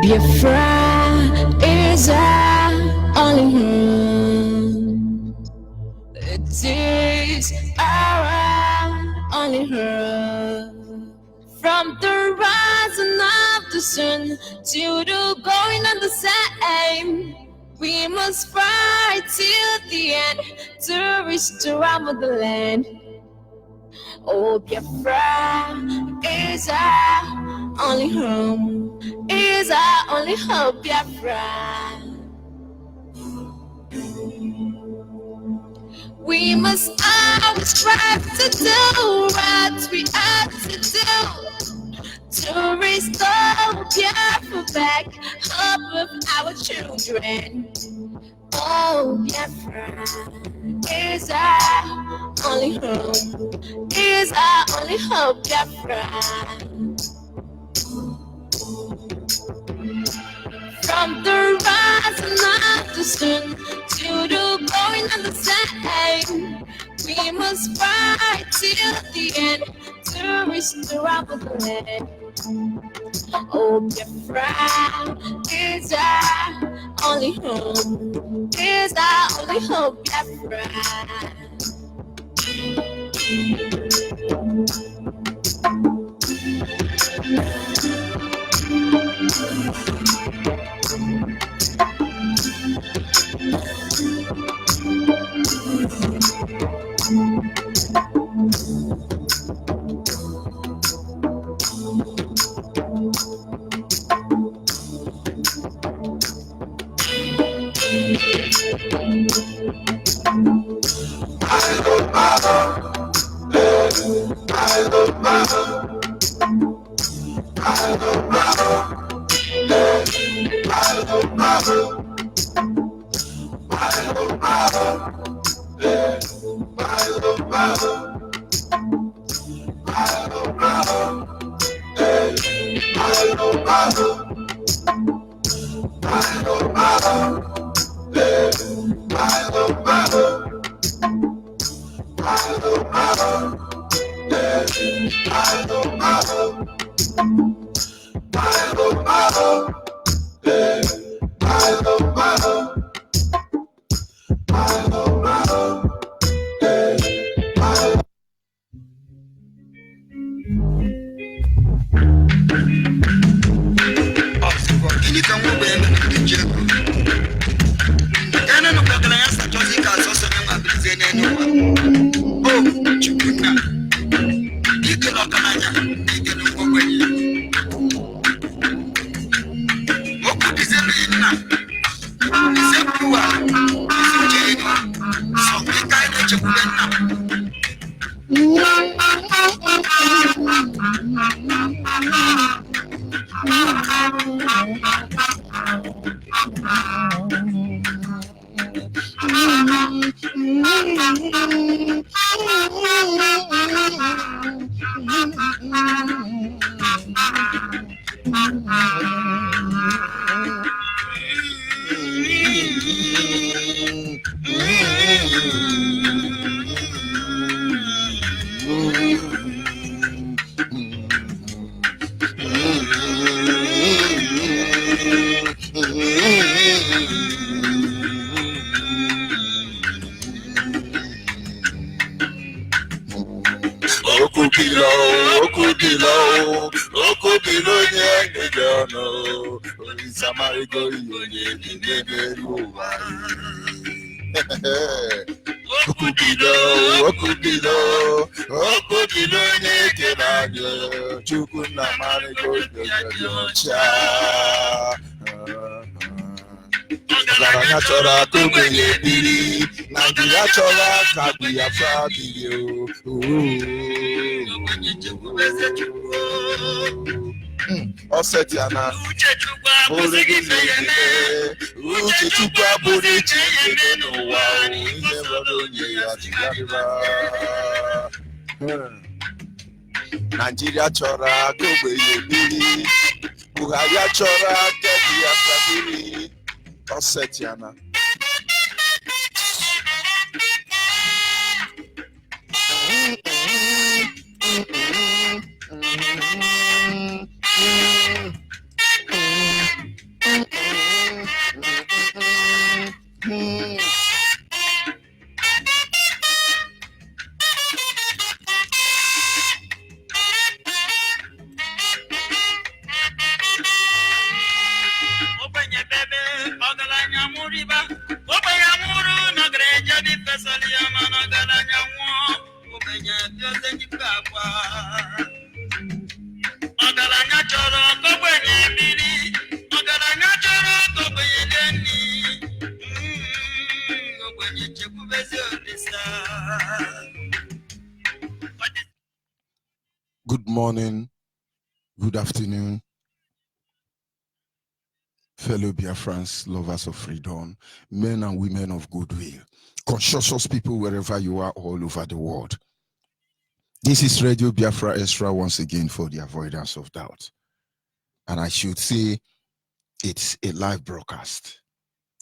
Biafra is our only home. It is our only home. From the rising of the sun to the going of the same, we must fight till the end to restore our motherland. Oh, Biafra is our only home, is our only hope, Biafra. We must always strive to do what we ought to do, to restore Biafra back, hope of our children. Oh, Biafra is our only home, is our only hope, Biafra. From the rising of the sun to the going of the same, we must fight till the end to restore our land. Oh, Biafra is our only home, is our only hope, Biafra. Biafra Osetiana Nigeria chora gobe yebiri Buhari chora Biafra biri Osetiana Good morning, good afternoon, fellow Biafrans, lovers of freedom, men and women of goodwill, conscientious people wherever you are all over the world. This is Radio Biafra Extra once again for the avoidance of doubt. And I should say it's a live broadcast.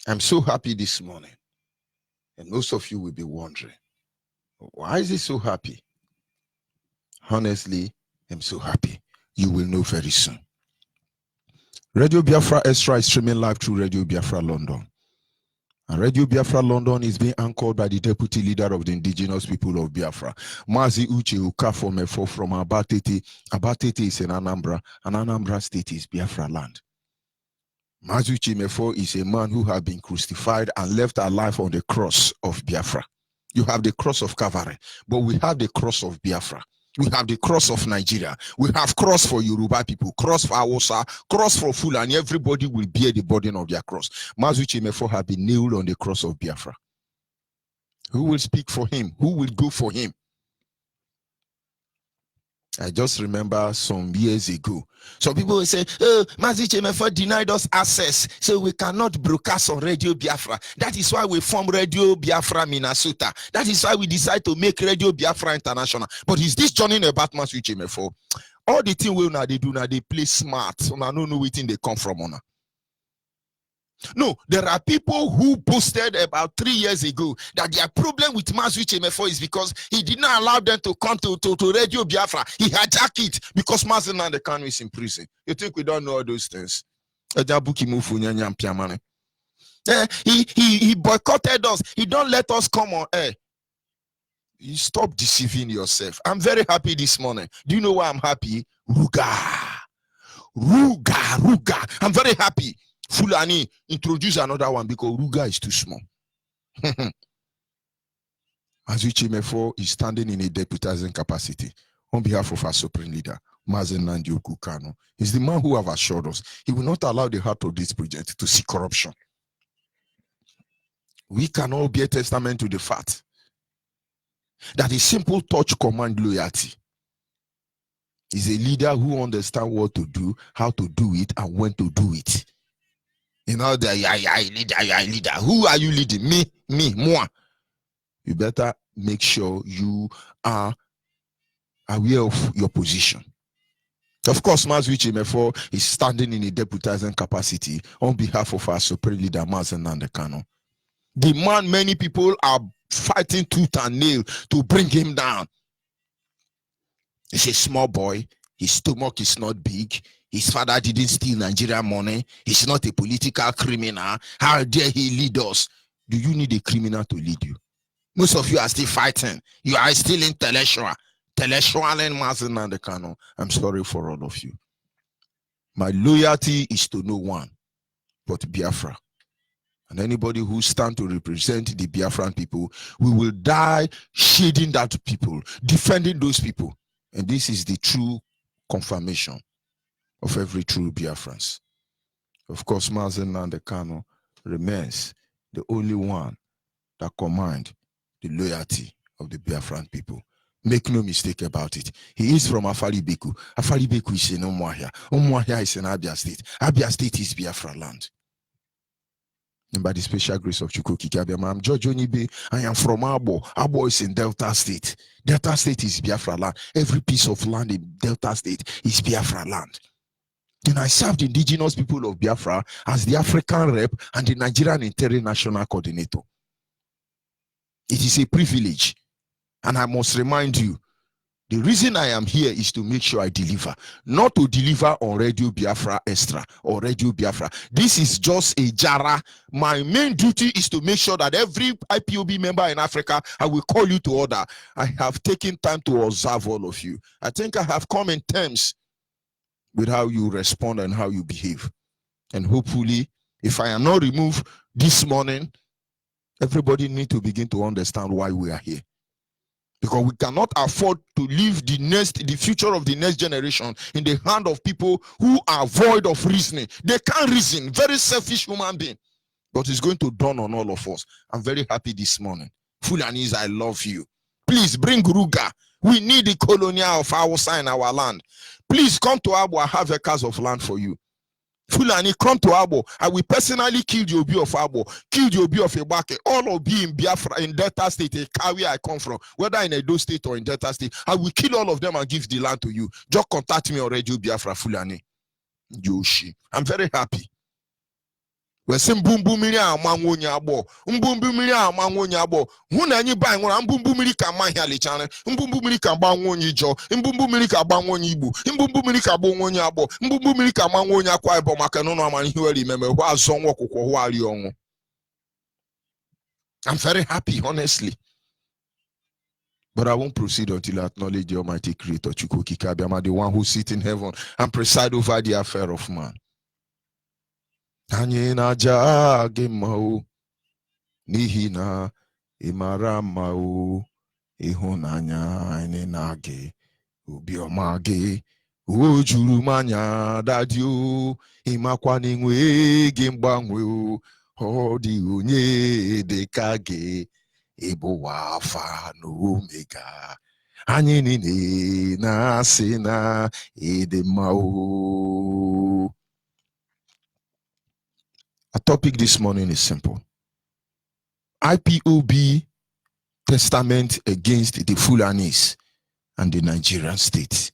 I'm so happy this morning. And most of you will be wondering, why is he so happy? Honestly, I'm so happy. You will know very soon. Radio Biafra Extra is streaming live through Radio Biafra London. And Radio Biafra London is being anchored by the deputy leader of the indigenous people of Biafra, Mazi Uche Ukafomefo from Abatete. Abatete is in Anambra, and Anambra State is Biafra land. Mazi Uche Mefo is a man who has been crucified and left alive on the cross of Biafra. You have the cross of Calvary, but we have the cross of Biafra. We have the cross of Nigeria. We have cross for Yoruba people, cross for Hausa, cross for Fulani. Everybody will bear the burden of their cross. Mazi Uche Mefo have been nailed on the cross of Biafra. Who will speak for him? Who will go for him? I just remember some years ago, some people will say, oh, Mazi Chemefo denied us access, so we cannot broadcast on Radio Biafra. That is why we formed Radio Biafra Minnesota. That is why we decide to make Radio Biafra International. But is this journey about Mazi Chemefo? All the thing we now they do now, they play smart. So I don't know where they come from. No, there are people who posted about 3 years ago that their problem with Mazi Chemefo is because he did not allow them to come to Radio Biafra. He hijacked it because Mazi Nnamdi Kanu is in prison. You think we don't know all those things? He boycotted us. He don't let us come on air. You stop deceiving yourself. I'm very happy this morning. Do you know why I'm happy? Ruga. I'm very happy. Fulani introduce another one because Ruga is too small. Mazi Chemefo is standing in a deputizing capacity on behalf of our supreme leader, Mazi Nnamdi Kanu. He's the man who have assured us he will not allow the heart of this project to see corruption. We can all be a testament to the fact that a simple touch command loyalty is a leader who understands what to do, how to do it, and when to do it. You know, leader. Who are you leading? Me, moi. You better make sure you are aware of your position. Of course, Mazi Chemefo is standing in a deputizing capacity on behalf of our supreme leader, Mazi Nnamdi Kanu. The man many people are fighting tooth and nail to bring him down. He's a small boy. His stomach is not big. His father didn't steal Nigerian money. He's not a political criminal. How dare he lead us? Do you need a criminal to lead you? Most of you are still fighting. You are still intellectual. Intellectual and Mazi Nnamdi Kanu. I'm sorry for all of you. My loyalty is to no one but Biafra. And anybody who stands to represent the Biafran people, we will die shading that people, defending those people. And this is the true confirmation of every true Biafrans. Of course, Mazi Nnamdi Kanu remains the only one that commands the loyalty of the Biafran people. Make no mistake about it. He is from Afaribeku. Afaribeku is in Umuahia. Umuahia is in Abia State. Abia State is Biafra land. And by the special grace of Chukwuokike Abiama, I'm George Onyibe. I am from Abo. Abo is in Delta State. Delta State is Biafra land. Every piece of land in Delta State is Biafra land. And I served the indigenous people of Biafra as the African rep and the Nigerian international coordinator. It is a privilege. And I must remind you, the reason I am here is to make sure I deliver, not to deliver on Radio Biafra Extra or Radio Biafra. This is just a jara. My main duty is to make sure that every IPOB member in Africa, I will call you to order. I have taken time to observe all of you. I think I have come in terms with how you respond and how you behave. And hopefully, if I am not removed this morning, everybody needs to begin to understand why we are here. Because we cannot afford to leave the future of the next generation in the hand of people who are void of reasoning. They can't reason, very selfish human being. But it's going to dawn on all of us. I'm very happy this morning. Fulanis, I love you. Please bring Ruga. We need the colonial of Hausa in our land. Please come to Abo. I have acres of land for you. Fulani, come to Abo. I will personally kill the Obi of Abo, kill the Obi of Ebake, all of you in Biafra, in Delta State, where I come from, whether in Edo State or in Delta State. I will kill all of them and give the land to you. Just contact me on Radio Biafra, Fulani. Yoshi. I'm very happy. We say mbumbumiri amanwonya abo. Mbumbumiri amanwonya abo. Huna nyi ba nwora mbumbumiri ka mahia lechane. Mbumbumiri ka ba nwonyi jo. Mbumbumiri ka ba nwonyi igbo. Mbumbumiri ka bo nwonyi abo. Mbumbumiri ka manwonya akwa ibo maka no no amani hiweri meme ho azonwo kokwo ho ari onwo. I'm very happy, honestly. But I won't proceed until I acknowledge the Almighty Creator, Chukwuokike Abiama, the one who sits in heaven and preside over the affair of man. Anyị na-aja gị mma o n'ihi na ị mara mma o ịhụnanya anyị na gị obiọma gị o juru m anya dadi o ịmakwa na enwe gị mgbanwe o ọ dị onye dị ka gị ịbụ Alpha na Omega Anyinine na sina edemao. Our topic this morning is simple. IPOB testament against the Fulanis and the Nigerian state.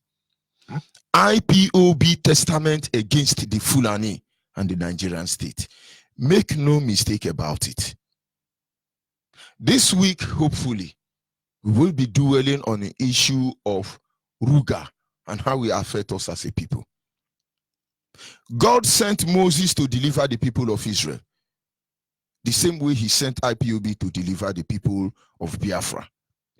IPOB testament against the Fulani and the Nigerian state. Make no mistake about it. This week, hopefully, we will be dwelling on the issue of Ruga and how it affects us as a people. God sent Moses to deliver the people of Israel, the same way he sent IPOB to deliver the people of Biafra.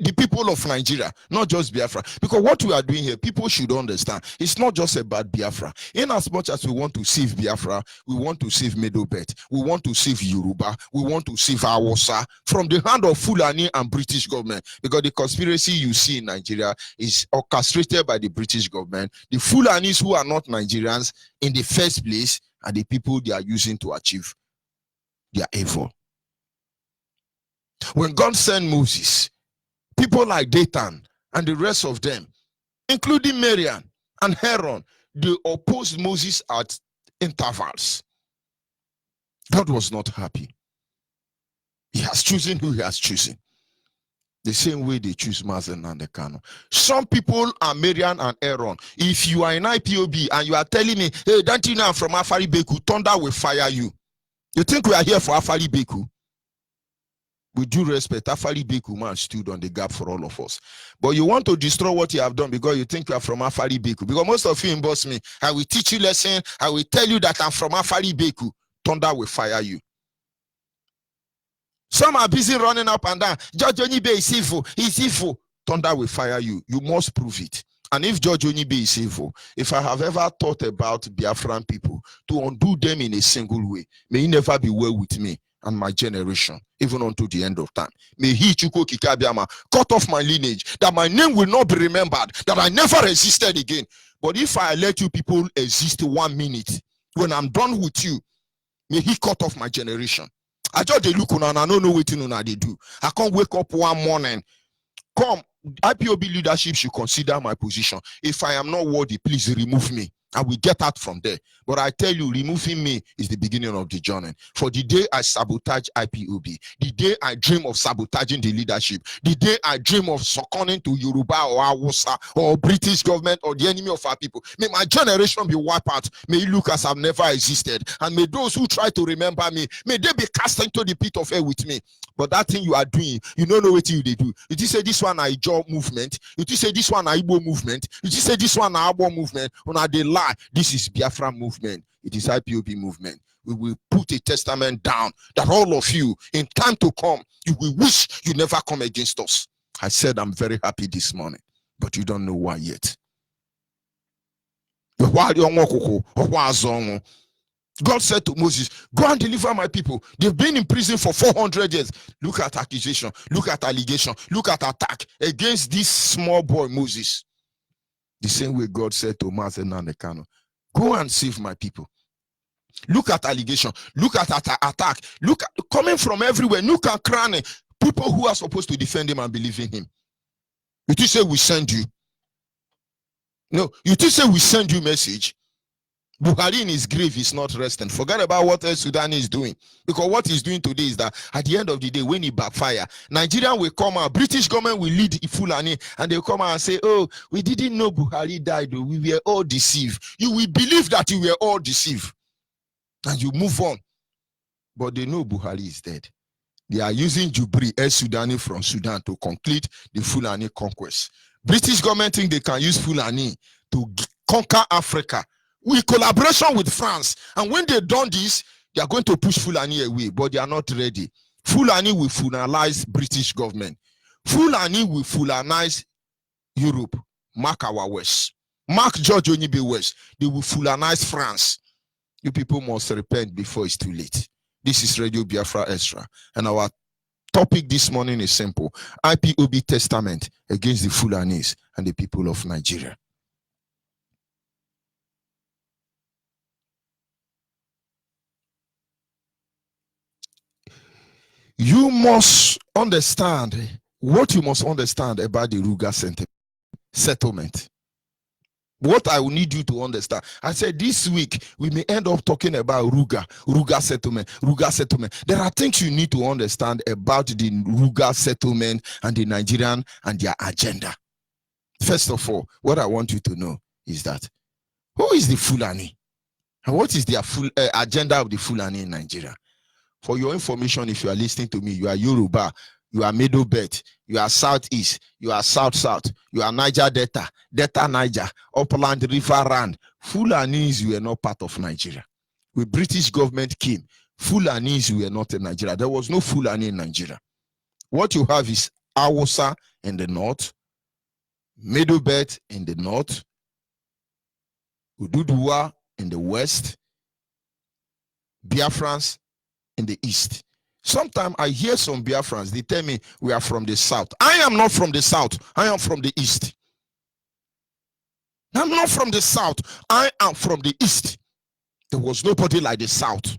The people of Nigeria, not just Biafra. Because what we are doing here, people should understand, it's not just about Biafra. In as much as we want to save Biafra, we want to save Middle Belt, we want to save Yoruba, we want to save Hausa from the hand of Fulani and British government. Because the conspiracy you see in Nigeria is orchestrated by the British government. The Fulanis who are not Nigerians in the first place are the people they are using to achieve their evil. When God sent Moses, people like Dathan and the rest of them, including Miriam and Aaron, they opposed Moses at intervals. God was not happy. He has chosen who he has chosen. The same way they choose Mazen and the Kano. Some people are Miriam and Aaron. If you are in IPOB and you are telling me, hey, don't you know I'm from Afari Beku, thunder will fire you. You think we are here for Afari Beku? With due respect, Afari Beku man stood on the gap for all of us. But you want to destroy what you have done because you think you are from Afari Beku. Because most of you emboss me. I will teach you lesson. I will tell you that I'm from Afari Beku. Thunder will fire you. Some are busy running up and down. Judge Onyibe is evil. He's evil. Thunder will fire you. You must prove it. And if Judge Onyibe is evil, if I have ever thought about Biafran people to undo them in a single way, may he never be well with me and my generation, even unto the end of time. May he, Chuko Kikabiama, cut off my lineage, that my name will not be remembered, that I never existed again. But if I let you people exist 1 minute, when I'm done with you, may he cut off my generation. I just look on and I don't know what they do. I can't wake up one morning. Come, IPOB leadership should consider my position. If I am not worthy, please remove me. I will get out from there. But I tell you, removing me is the beginning of the journey. For the day I sabotage IPOB, the day I dream of sabotaging the leadership, the day I dream of succumbing to Yoruba or Hausa or British government or the enemy of our people, may my generation be wiped out. May it look as I've never existed. And may those who try to remember me, may they be cast into the pit of hell with me. But that thing you are doing, you don't know what you do. You just say this one I job movement. You just say this one I Igbo movement. You just say this one I Abo movement. When they lie, this is Biafra movement. It is IPOB movement. We will put a testament down that all of you, in time to come, you will wish you never come against us. I said I'm very happy this morning, but you don't know why yet. God said to Moses, go and deliver my people. They've been in prison for 400 years. Look at accusation, look at allegation, look at attack against this small boy Moses. The same way God said to Mazen and the Kano, go and save my people. Look at allegation, look at attack, look at coming from everywhere, look at crying. People who are supposed to defend him and believe in him. You just say we send you. No, you just say we send you message. Buhari in his grave is not resting. Forget about what Sudan is doing. Because what he's doing today is that at the end of the day, when he backfire, Nigeria will come out, British government will lead Fulani, and they'll come out and say, oh, we didn't know Buhari died. We were all deceived. You will believe that you were all deceived. And you move on. But they know Buhari is dead. They are using Jubri, Sudani from Sudan to complete the Fulani conquest. British government think they can use Fulani to conquer Africa with collaboration with France. And when they've done this, they are going to push Fulani away, but they are not ready. Fulani will Fulanize British government. Fulani will Fulanize Europe. Mark our West. Mark George Onyibe West. They will Fulanize France. You people must repent before it's too late. This is Radio Biafra Extra. And our topic this morning is simple. IPOB testament against the Fulanis and the people of Nigeria. You must understand what you must understand about the Ruga sentiment. settlement. What I will need you to understand, I said this week we may end up talking about Ruga settlement. There are things you need to understand about the Ruga settlement and the Nigerian and their agenda. First of all, what I want you to know is that who is the Fulani? And what is their full agenda of the Fulani in Nigeria? For your information, if you are listening to me, you are Yoruba, you are Middle Belt, you are Southeast, you are South, you are Niger Delta, Delta Niger, Upland River Rand. Fulanis were not part of Nigeria. When British government came, Fulanis were not in Nigeria. There was no Fulani in Nigeria. What you have is Hausa in the north, Middle Belt in the north, Ududuwa in the west, Biafrans in the east. Sometimes I hear some Biafrans, they tell me we are from the south. I am not from the south. I am from the east. I'm not from the south. I am from the east. There was nobody like the south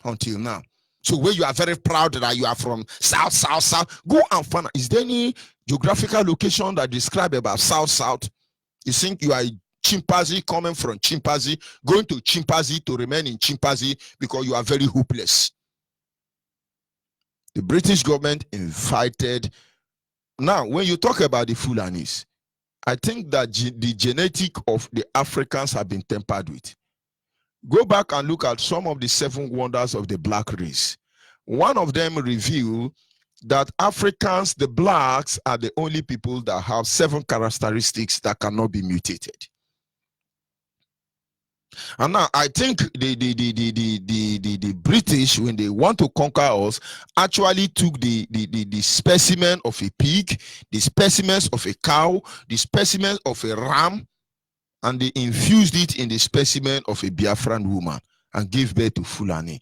until now. So where you are very proud that you are from south, go and find out. Is there any geographical location that describe about south? You think you are a chimpanzee coming from chimpanzee, going to chimpanzee to remain in chimpanzee because you are very hopeless. The British government invited. Now, when you talk about the Fulanis, I think that the genetic of the Africans have been tampered with. Go back and look at some of the 7 wonders of the black race. One of them revealed that Africans, the blacks, are the only people that have 7 characteristics that cannot be mutated. And now I think the British, when they want to conquer us, actually took the specimen of a pig, the specimens of a cow, the specimens of a ram, and they infused it in the specimen of a Biafran woman and gave birth to Fulani.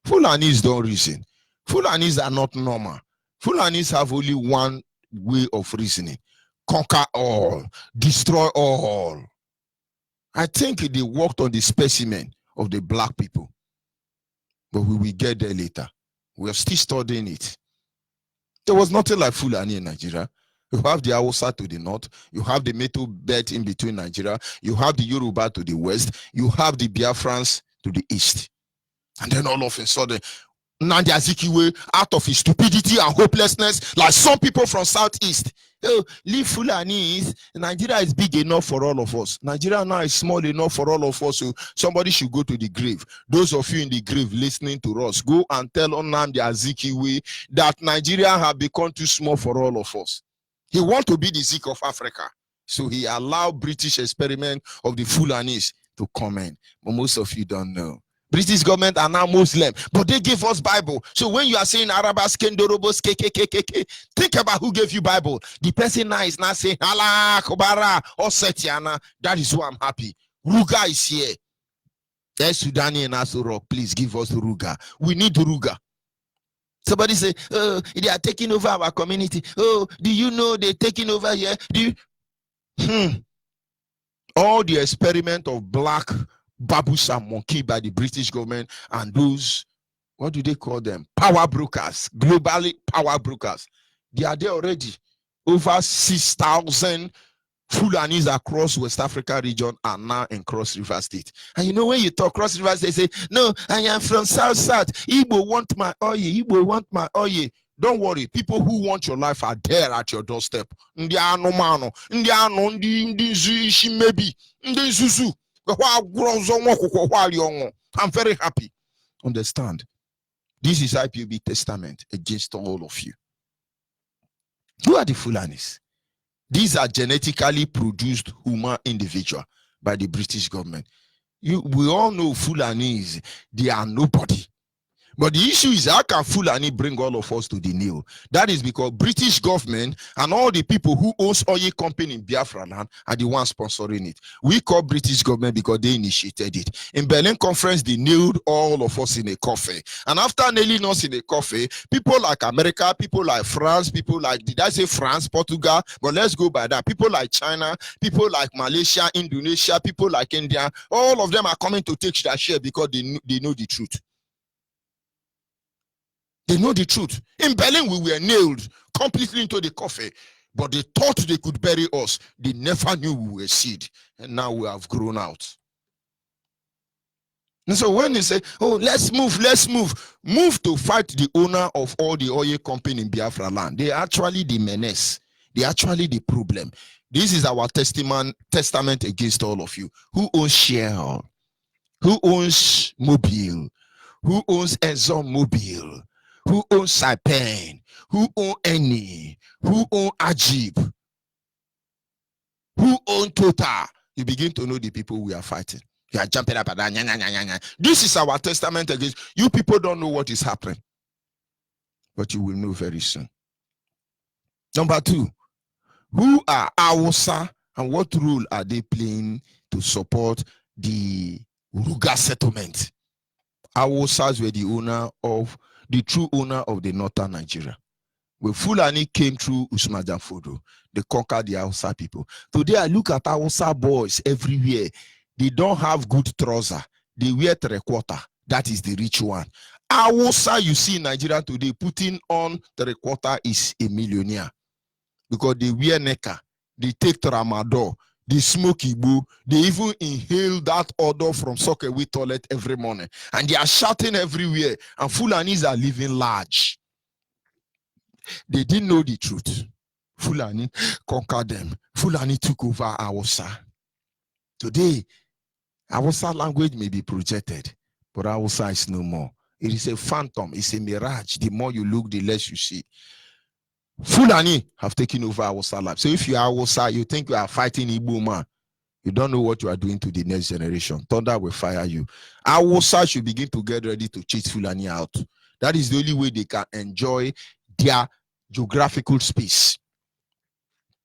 Fulanis don't reason. Fulanis are not normal. Fulanis have only one way of reasoning: conquer all, destroy all. I think they worked on the specimen of the black people, but we will get there later. We are still studying it. There was nothing like Fulani in Nigeria. You have the Hausa to the north, you have the Middle Belt in between Nigeria, you have the Yoruba to the west, you have the Biafrans to the east. And then all of a sudden, Nnamdi Azikiwe, out of his stupidity and hopelessness, like some people from southeast, oh, leave Fulanis. Nigeria is big enough for all of us. Nigeria now is small enough for all of us. So somebody should go to the grave. Those of you in the grave listening to us, go and tell Nnamdi Azikiwe that Nigeria have become too small for all of us. He wants to be the Zik of Africa. So he allowed British experiment of the Fulanis to come in. But most of you don't know. British government are now Muslim, but they gave us Bible. So when you are saying Arabas, Kendorobos, KKKK, think about who gave you Bible. The person now is not saying Allah, Kobara, or Setiana. That is why I'm happy. Ruga is here. There's Sudani and Asuro. Please give us Ruga. We need Ruga. Somebody say, oh, they are taking over our community. Oh, do you know they're taking over here? Do you? All the experiment of black baboons and monkey by the British government and those, what do they call them? Power brokers, globally power brokers. They are there already. Over 6,000 Fulanis across West Africa region are now in Cross River State. And you know, when you talk Cross River State, they say, no, I am from South. Igbo want my oil. Igbo want my oil. Don't worry, people who want your life are there at your doorstep. Maybe. I'm very happy. Understand? This is IPOB testament against all of you. Who are the Fulanis? These are genetically produced human individuals by the British government. We all know Fulanis, they are nobody. But the issue is, how can Fulani bring all of us to the kneel? That is because British government and all the people who owns oil company in Biafra land are the ones sponsoring it. We call British government because they initiated it. In Berlin conference, they nailed all of us in a coffee. And after nailing us in a coffee, people like America, people like France, people like, did I say France, Portugal? But let's go by that. People like China, people like Malaysia, Indonesia, people like India, all of them are coming to take their share because they know the truth. They know the truth. In Berlin, we were nailed completely into the coffee. But they thought they could bury us. They never knew we were seed. And now we have grown out. And so when they say, oh, let's move to fight the owner of all the oil company in Biafra land. They are actually the menace. They are actually the problem. This is our testament against all of you. Who owns Shell? Who owns Mobile? Who owns Exxon Mobil? Who owns Saipem? Who owns Eni? Who owns Ajib? Who owns Total? You begin to know the people we are fighting. You are jumping up and down. This is our testament against you. People don't know what is happening, but you will know very soon. Number 2, who are Hausa and what role are they playing to support the Ruga settlement? Hausas were the true owner of the northern Nigeria. When Fulani came through Usman Fodo, they conquered the Hausa people. Today I look at Hausa boys everywhere. They don't have good trousers. They wear 3/4. That is the rich one. Hausa you see in Nigeria today putting on 3/4 is a millionaire. Because they wear neka, they take tramadol, they smoke igbo, they even inhale that odor from Sokewe toilet every morning. And they are shouting everywhere. And Fulanis are living large. They didn't know the truth. Fulani conquered them. Fulani took over Hausa. Today, Hausa language may be projected, but Hausa is no more. It is a phantom. It's a mirage. The more you look, the less you see. Fulani have taken over Hausa life. So if you are Hausa, you think you are fighting Igbo man. You don't know what you are doing to the next generation. Thunder will fire you. Hausa should begin to get ready to chase Fulani out. That is the only way they can enjoy their geographical space.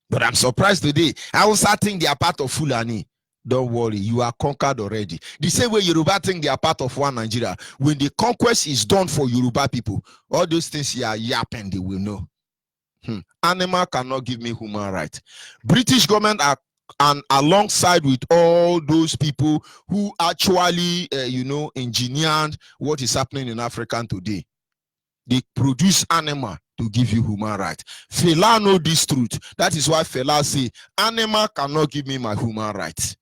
But I'm surprised today. Hausa think they are part of Fulani. Don't worry, you are conquered already. The same way Yoruba think they are part of one Nigeria. When the conquest is done for Yoruba people, all those things you are yapping, they will know. Animal cannot give me human rights. British government are and alongside with all those people who actually engineered what is happening in Africa today. They produce animal to give you human rights. Fela know this truth. That is why Fela say animal cannot give me my human rights.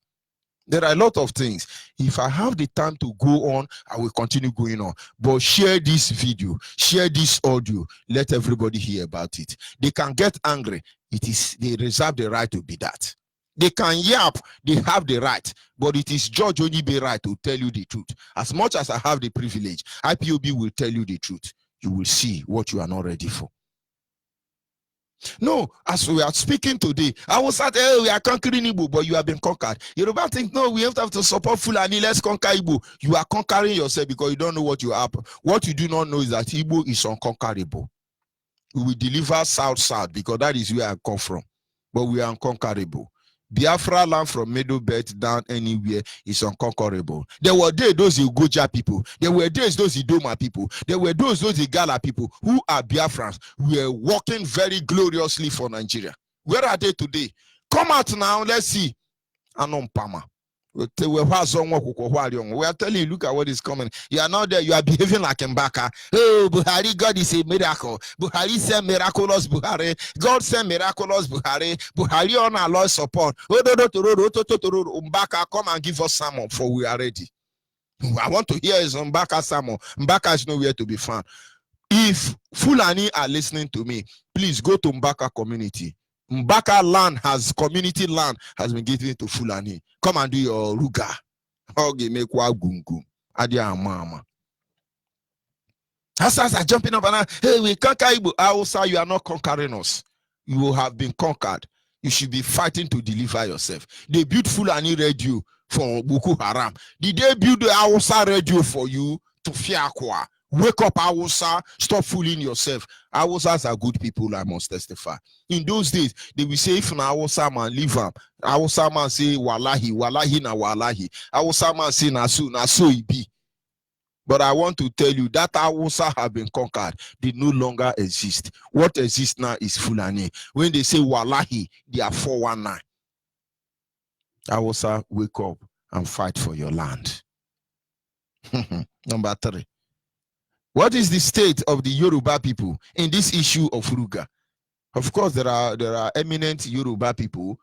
There are a lot of things. If I have the time to go on, I will continue going on. But share this video, share this audio, let everybody hear about it. They can get angry. They reserve the right to be that. They can yap, they have the right. But it is Judge Onyibe right to tell you the truth. As much as I have the privilege, IPOB will tell you the truth. You will see what you are not ready for. No, as we are speaking today, I was at, we are conquering Igbo, but you have been conquered. Yoruba think, no, we have to support Fulani, let's conquer Igbo. You are conquering yourself because you don't know what you have. What you do not know is that Igbo is unconquerable. We will deliver south because that is where I come from. But we are unconquerable. Biafra land from Middle Belt down anywhere is unconquerable. There were days those Ugoja people. There were days those Idoma people. There were those Igala people who are Biafrans. We are working very gloriously for Nigeria. Where are they today? Come out now. Let's see. Anon Pama. We are telling you, look at what is coming. You are not there. You are behaving like Mbaka. Oh, Buhari, God is a miracle. Buhari sent miraculous Buhari. God sent miraculous Buhari. Buhari on our Lord's support. Mbaka, come and give us sermon for we are ready. I want to hear is Mbaka sermon. Mbaka is nowhere to be found. If Fulani are listening to me, please go to Mbaka community. Mbaka land community land has been given to Fulani. Come and do your ruga. As are jumping up and hey, we conquer Igbo. Hausa, you are not conquering us. You will have been conquered. You should be fighting to deliver yourself. They built Fulani radio for Boko Haram. Did they build the Hausa radio for you to Fiakwa? Wake up, Hausa. Stop fooling yourself. Hausas are good people, I must testify. In those days, they will say, if na Hausa man, leave him. Hausa man say, wallahi, wallahi na wallahi. Hausa man say, na so it be. But I want to tell you that Hausa have been conquered. They no longer exist. What exists now is Fulani. When they say wallahi, they are 419. Hausa, wake up and fight for your land. Number 3. What is the state of the Yoruba people in this issue of Ruga? Of course, there are eminent Yoruba people,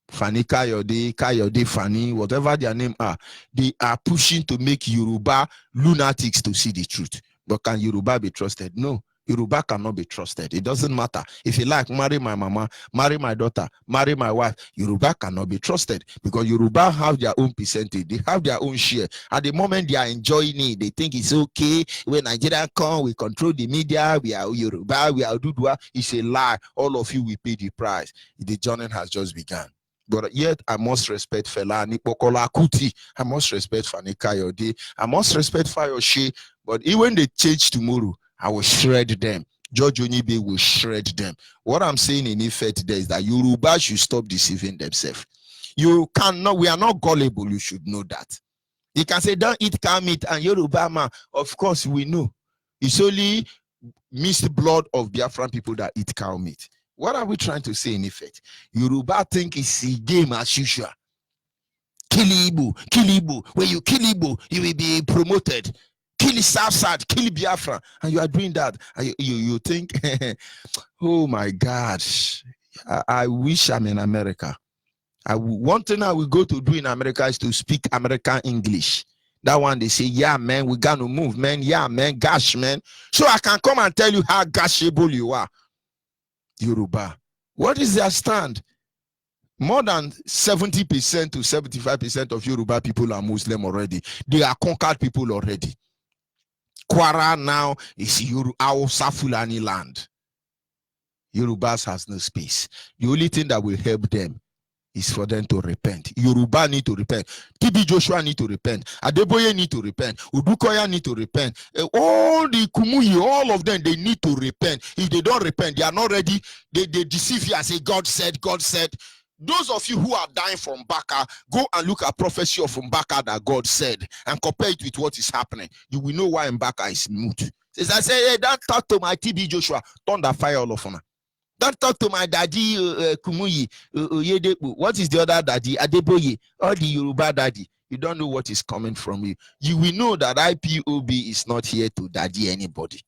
Fani Kayode, Fani, whatever their name are. They are pushing to make Yoruba lunatics to see the truth. But can Yoruba be trusted? No. Yoruba cannot be trusted. It doesn't matter. If you like, marry my mama, marry my daughter, marry my wife. Yoruba cannot be trusted because Yoruba have their own percentage. They have their own share. At the moment they are enjoying it, they think it's okay. When Nigeria come, we control the media. We are Yoruba. We are Dudua. It's a lie. All of you will pay the price. The journey has just begun. But yet, I must respect Fela Nipokola Kuti. I must respect Fani Kayode. I must respect Fayoshe. But even when they change tomorrow, I will shred them. George Onyibe will shred them. What I'm saying in effect there is that Yoruba should stop deceiving themselves. You cannot, we are not gullible, you should know that. You can say, don't eat cow meat, and Yoruba man, of course we know. It's only mixed blood of Biafran people that eat cow meat. What are we trying to say in effect? Yoruba think it's a game as usual. Kill Igbo. When you kill Igbo, you will be promoted. Kill Southside, kill Biafra, and you are doing that. And you think, oh my gosh, I wish I'm in America. One thing I will go to do in America is to speak American English. That one they say, yeah, man, we got to move, man. Yeah, man, gosh, man. So I can come and tell you how gashable you are. Yoruba. What is their stand? More than 70% to 75% of Yoruba people are Muslim already. They are conquered people already. Kwara now is Hausa Fulani land. Yorubas has no space. The only thing that will help them is for them to repent. Yoruba need to repent. TB Joshua need to repent. Adeboye need to repent. Udukoya need to repent. All the Kumuyi, all of them, they need to repent. If they don't repent, they are not ready. They deceive you and say, God said, God said. Those of you who are dying from Baka, go and look at prophecy of Mbaka that God said and compare it with what is happening. You will know why Mbaka is mute. As I say, hey, don't talk to my TB Joshua. Thunder fire all of them. Don't talk to my daddy Kumuyi. What is the other daddy? Adeboye. Or the Yoruba daddy. You don't know what is coming from you. You will know that IPOB is not here to daddy anybody.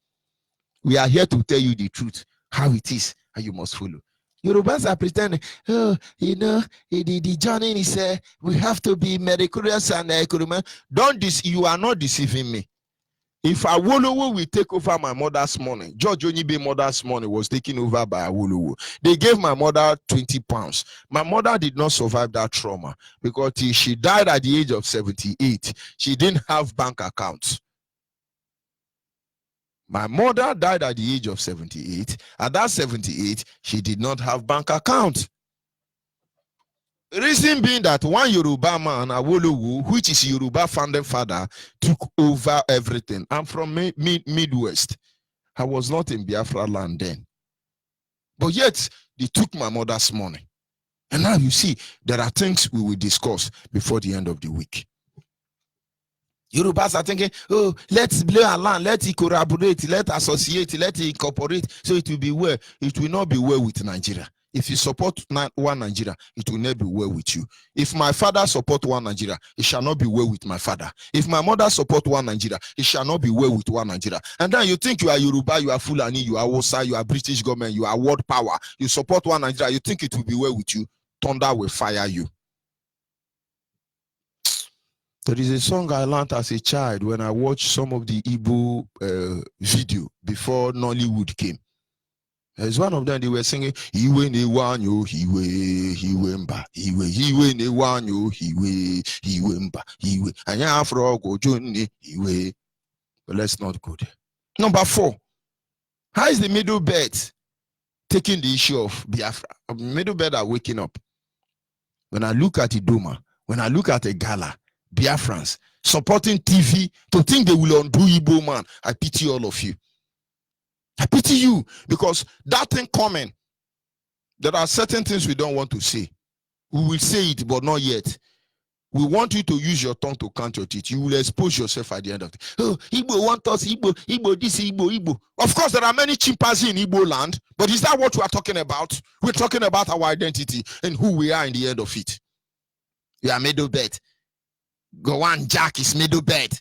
We are here to tell you the truth, how it is, and you must follow. Yorubas are pretending, oh, you know, the journey is we have to be meritorious and you are not deceiving me. If Awolowo will take over my mother's money, George Onyibe mother's money was taken over by Awolowo. They gave my mother 20 pounds. My mother did not survive that trauma because she died at the age of 78. She didn't have bank accounts. My mother died at the age of 78. At that 78, she did not have bank account. Reason being that one Yoruba man, Awolowo, which is Yoruba founding father, took over everything. I'm from Midwest. I was not in Biafra land then. But yet, they took my mother's money. And now you see, there are things we will discuss before the end of the week. Yorubas are thinking, oh, let's blow our land, let's collaborate, let's associate, let's incorporate, so it will be well. It will not be well with Nigeria. If you support one Nigeria, it will never be well with you. If my father support one Nigeria, it shall not be well with my father. If my mother support one Nigeria, it shall not be well with one Nigeria. And then you think you are Yoruba, you are Fulani, you are Hausa, you are British government, you are world power. You support one Nigeria, you think it will be well with you. Thunder will fire you. There is a song I learned as a child when I watched some of the Igbo video before Nollywood came. There's one of them, they were singing, Iwe ne wanyo, Iwe mba, Iwe ne wanyo, Iwe mba, Iwe. Anya afro go joni, Iwe. But let's not go there. Number 4. How is the middle bed taking the issue of Biafra? Middle bed are waking up. When I look at Idoma, when I look at a gala, Biafrans supporting TV to think they will undo Igbo man, I pity all of you. I pity you because that thing coming, there are certain things we don't want to say. We will say it, but not yet. We want you to use your tongue to count your teeth. You will expose yourself at the end of it. Oh, Igbo want us, Igbo this, Igbo. Of course, there are many chimpanzees in Igbo land, but is that what we are talking about? We're talking about our identity and who we are in the end of it. You are middle bed. Go on, Jack is middle bed.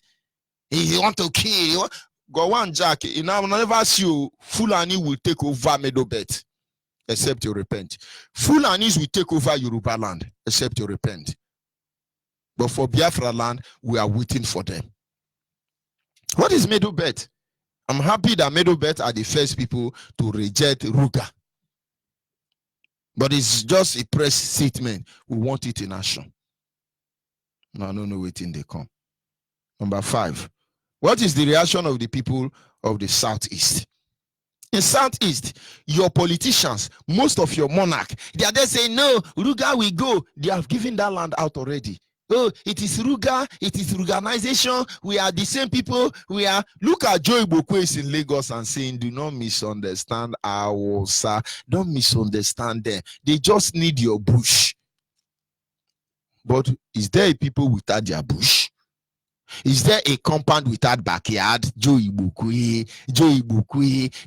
He want to kill. Go on, Jack. You know, never see you. Fulani will take over middle bed. except you repent. Fulanis will take over Yoruba land, except you repent. But for Biafra land, we are waiting for them. What is Middle Belt? I'm happy that Middle Belt are the first people to reject Ruga. But it's just a press statement. We want it in action. No, waiting, they come. Number 5. What is the reaction of the people of the Southeast? In Southeast, your politicians, most of your monarch, they are there saying, no, Ruga will go. They have given that land out already. Oh, it is Ruga, it is Ruganization. We are the same people. We are. Look at Joe Ibokwe in Lagos and saying, do not misunderstand our sir. Don't misunderstand them. They just need your bush. But is there people without their bush? Is there a compound without backyard? Joe Ibokwe.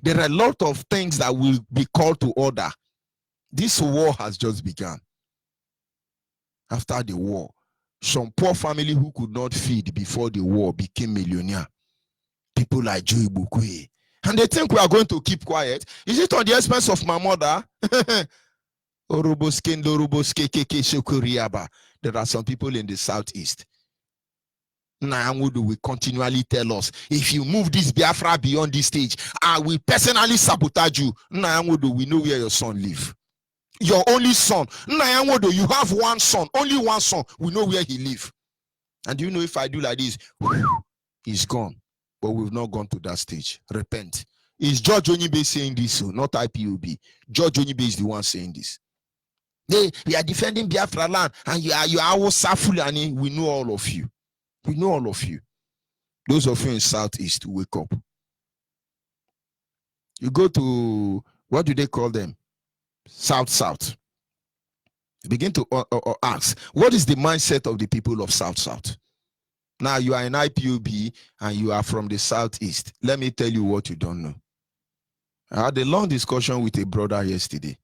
There are a lot of things that will be called to order. This war has just begun. After the war, some poor family who could not feed before the war became millionaire. People like Joe Ibokwe. And they think we are going to keep quiet. Is it on the expense of my mother? There are some people in the Southeast. Nyangodo will continually tell us, if you move this Biafra beyond this stage, I will personally sabotage you. Nyangodo, we know where your son lives. Your only son. Nyangodo, you have one son, only one son. We know where he lives. And do you know if I do like this, he's gone. But we've not gone to that stage. Repent. Is George Onyibe saying this, not IPOB? George Onyibe is the one saying this. We are defending Biafra land, and you are Fulani. We know all of you. We know all of you. Those of you in Southeast, wake up. You go to, what do they call them? South. You begin to ask, what is the mindset of the people of South? Now you are in IPOB and you are from the Southeast. Let me tell you what you don't know. I had a long discussion with a brother yesterday.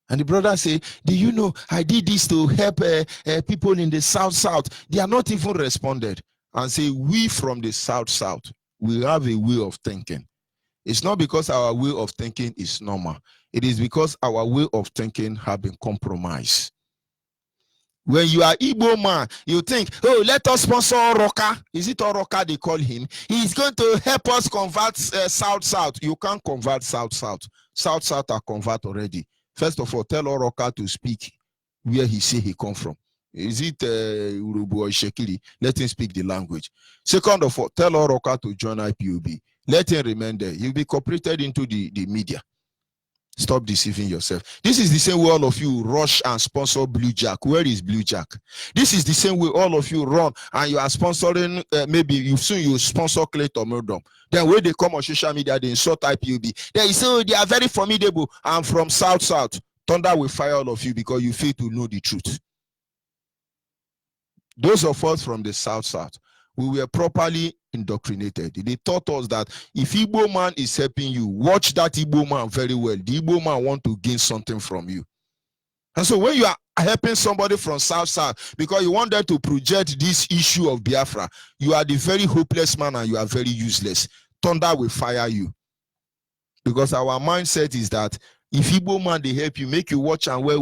And the brother said, do you know, I did this to help people in the South. They are not even responded. And say, we from the South, we have a way of thinking. It's not because our way of thinking is normal. It is because our way of thinking have been compromised. When you are Igbo man, you think, oh, let us sponsor Oroka. Is it Oroka they call him? He's going to help us convert South. You can't convert South. South are convert already. First of all, tell Oroka to speak where he say he come from. Is it Urubu or Shekiri? Let him speak the language. Second of all, tell Oroka to join IPOB. Let him remain there. He'll be cooperated into the media. Stop deceiving yourself. This is the same way all of you rush and sponsor Blue Jack. Where is Blue Jack? This is the same way all of you run and you are sponsoring, maybe you sponsor Clayton Murdom. Then when they come on social media, they insult IPOB. They say, oh, they are very formidable. I'm from South. Thunder will fire all of you because you fail to know the truth. Those of us from the South, we were properly indoctrinated. They taught us that if Igbo man is helping you, watch that Igbo man very well. The Igbo man want to gain something from you. And so when you are helping somebody from South, because you want them to project this issue of Biafra, you are the very hopeless man and you are very useless. Thunder will fire you. Because our mindset is that if Igbo man they help you, make you watch and well,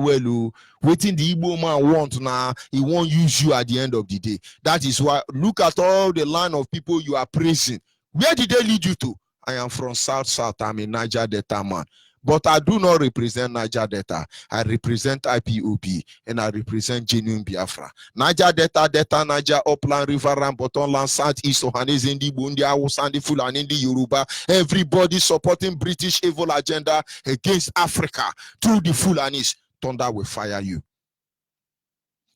waiting the Igbo man want now, he won't use you at the end of the day. That is why, look at all the line of people you are praising. Where did they lead you to? I am from South. I'm a Niger Delta man. But I do not represent Niger Delta. I represent IPOB and I represent genuine Biafra. Niger Delta, Niger, Upland, River, Bottomland, Southeast, Ohanes, Indi, Bundi, Awusandi, Fulani, Indi, Yoruba. Everybody supporting British evil agenda against Africa through the Fulanis. Thunder will fire you.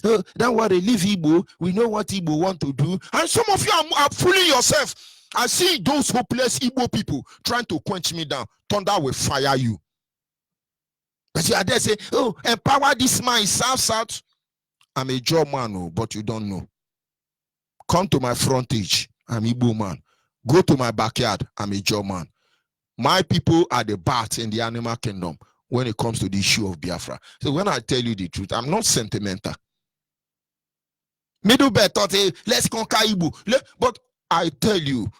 Don't worry, leave Igbo. We know what Igbo want to do. And some of you are fooling yourself. I see those hopeless Igbo people trying to quench me down. Thunder will fire you. But you are there saying, oh, empower this man in South. I'm a job man, but you don't know. Come to my frontage. I'm Igbo man. Go to my backyard. I'm a job man. My people are the bats in the animal kingdom when it comes to the issue of Biafra. So when I tell you the truth, I'm not sentimental. Middle belt thought, hey, let's conquer Igbo. But I tell you,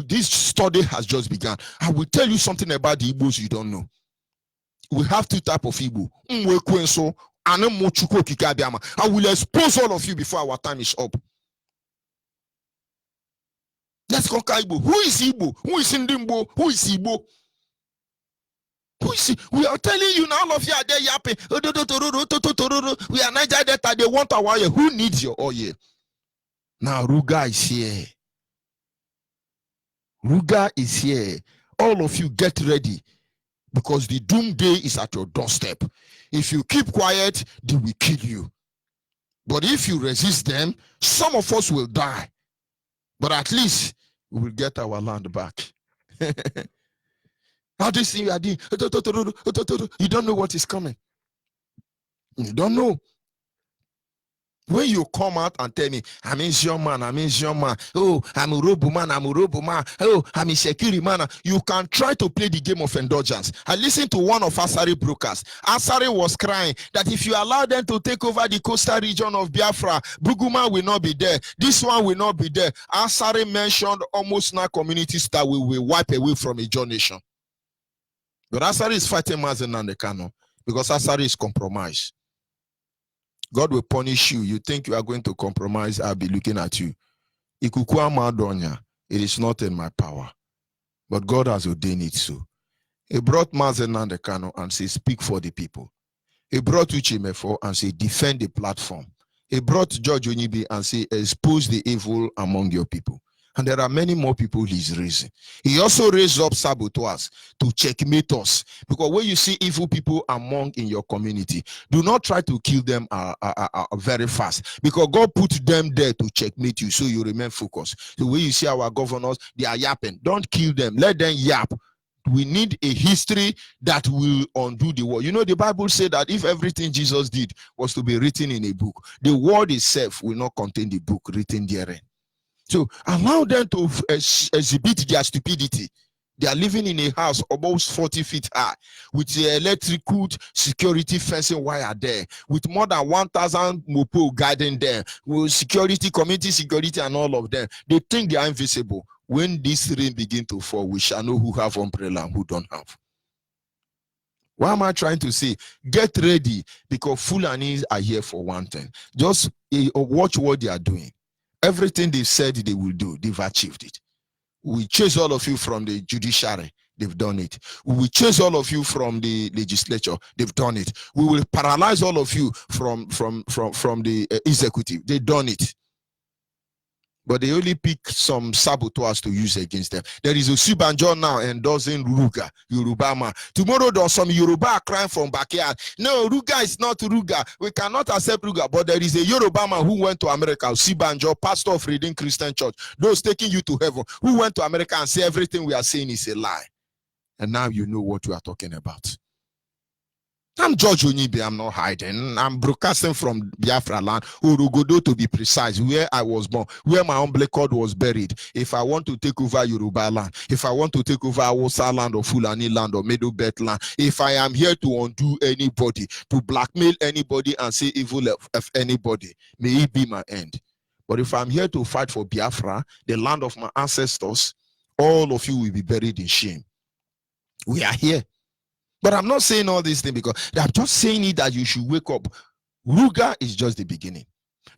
this study has just begun. I will tell you something about the Igbos you don't know. we have two types of Igbo. I will expose all of you before our time is up. Let's conquer Igbo. Who is Igbo? Who is Ndimbo? Who is Igbo? Who is it? We are telling you now, all of you are there yapping. We are Niger Delta. They want our oil. Who needs your oil? Now Ruga is here. Ruga is here. All of you get ready, because the doom day is at your doorstep. If you keep quiet, they will kill you. But if you resist them, some of us will die. But at least we will get our land back. How do you see you are doing? You don't know what is coming. You don't know. When you come out and tell me, I'm a young man, I'm a young man. Oh, I'm a robo man, I'm a robo man. Oh, I'm a security man. You can try to play the game of indulgence. I listened to one of Asari brokers. Asari was crying that if you allow them to take over the coastal region of Biafra, Buguma will not be there. This one will not be there. Asari mentioned almost 9 communities that we will wipe away from a John nation. But Asari is fighting Mazen and the Kano because Asari is compromised. God will punish you. You think you are going to compromise, I'll be looking at you. It is not in my power. But God has ordained it so. He brought Mazen Nandekano and said, speak for the people. He brought Uchimefo and said, defend the platform. He brought George Onyibe and said, expose the evil among your people. And there are many more people he's raising. He also raised up saboteurs to checkmate us. Because when you see evil people among in your community, do not try to kill them very fast. Because God put them there to checkmate you, so you remain focused. The way you see our governors, they are yapping. Don't kill them. Let them yap. We need a history that will undo the world. You know, the Bible said that if everything Jesus did was to be written in a book, the word itself will not contain the book written therein. So allow them to exhibit their stupidity. They are living in a house almost 40 feet high with the electrical security fencing wire there, with more than 1,000 mopo guiding them, with security, community security, and all of them. They think they are invisible. When this rain begin to fall, we shall know who have umbrella and who don't have. What am I trying to say? Get ready, because Fulanis are here for one thing. Just watch what they are doing. Everything they said they will do, they've achieved it. We chase all of you from the judiciary, they've done it. We will chase all of you from the legislature, they've done it. We will paralyze all of you from the executive, they've done it. But they only pick some saboteurs to use against them. There is a Sibanjo now endorsing Ruga, Yoruba man. Tomorrow there's some Yoruba crying from backyard. No, Ruga is not Ruga. We cannot accept Ruga. But there is a Yoruba man who went to America, Sibanjo, pastor of Redeemed Christian Church, those taking you to heaven, who went to America and say everything we are saying is a lie. And now you know what we are talking about. I'm George Onyibe, I'm not hiding. I'm broadcasting from Biafra land, Urugodo to be precise, where I was born, where my umbilical cord was buried. If I want to take over Yoruba land, if I want to take over Hausa land or Fulani land or Middle Belt land, if I am here to undo anybody, to blackmail anybody and say evil of anybody, may it be my end. But if I'm here to fight for Biafra, the land of my ancestors, all of you will be buried in shame. We are here. But I'm not saying all these things because I'm just saying it that you should wake up. Ruga is just the beginning.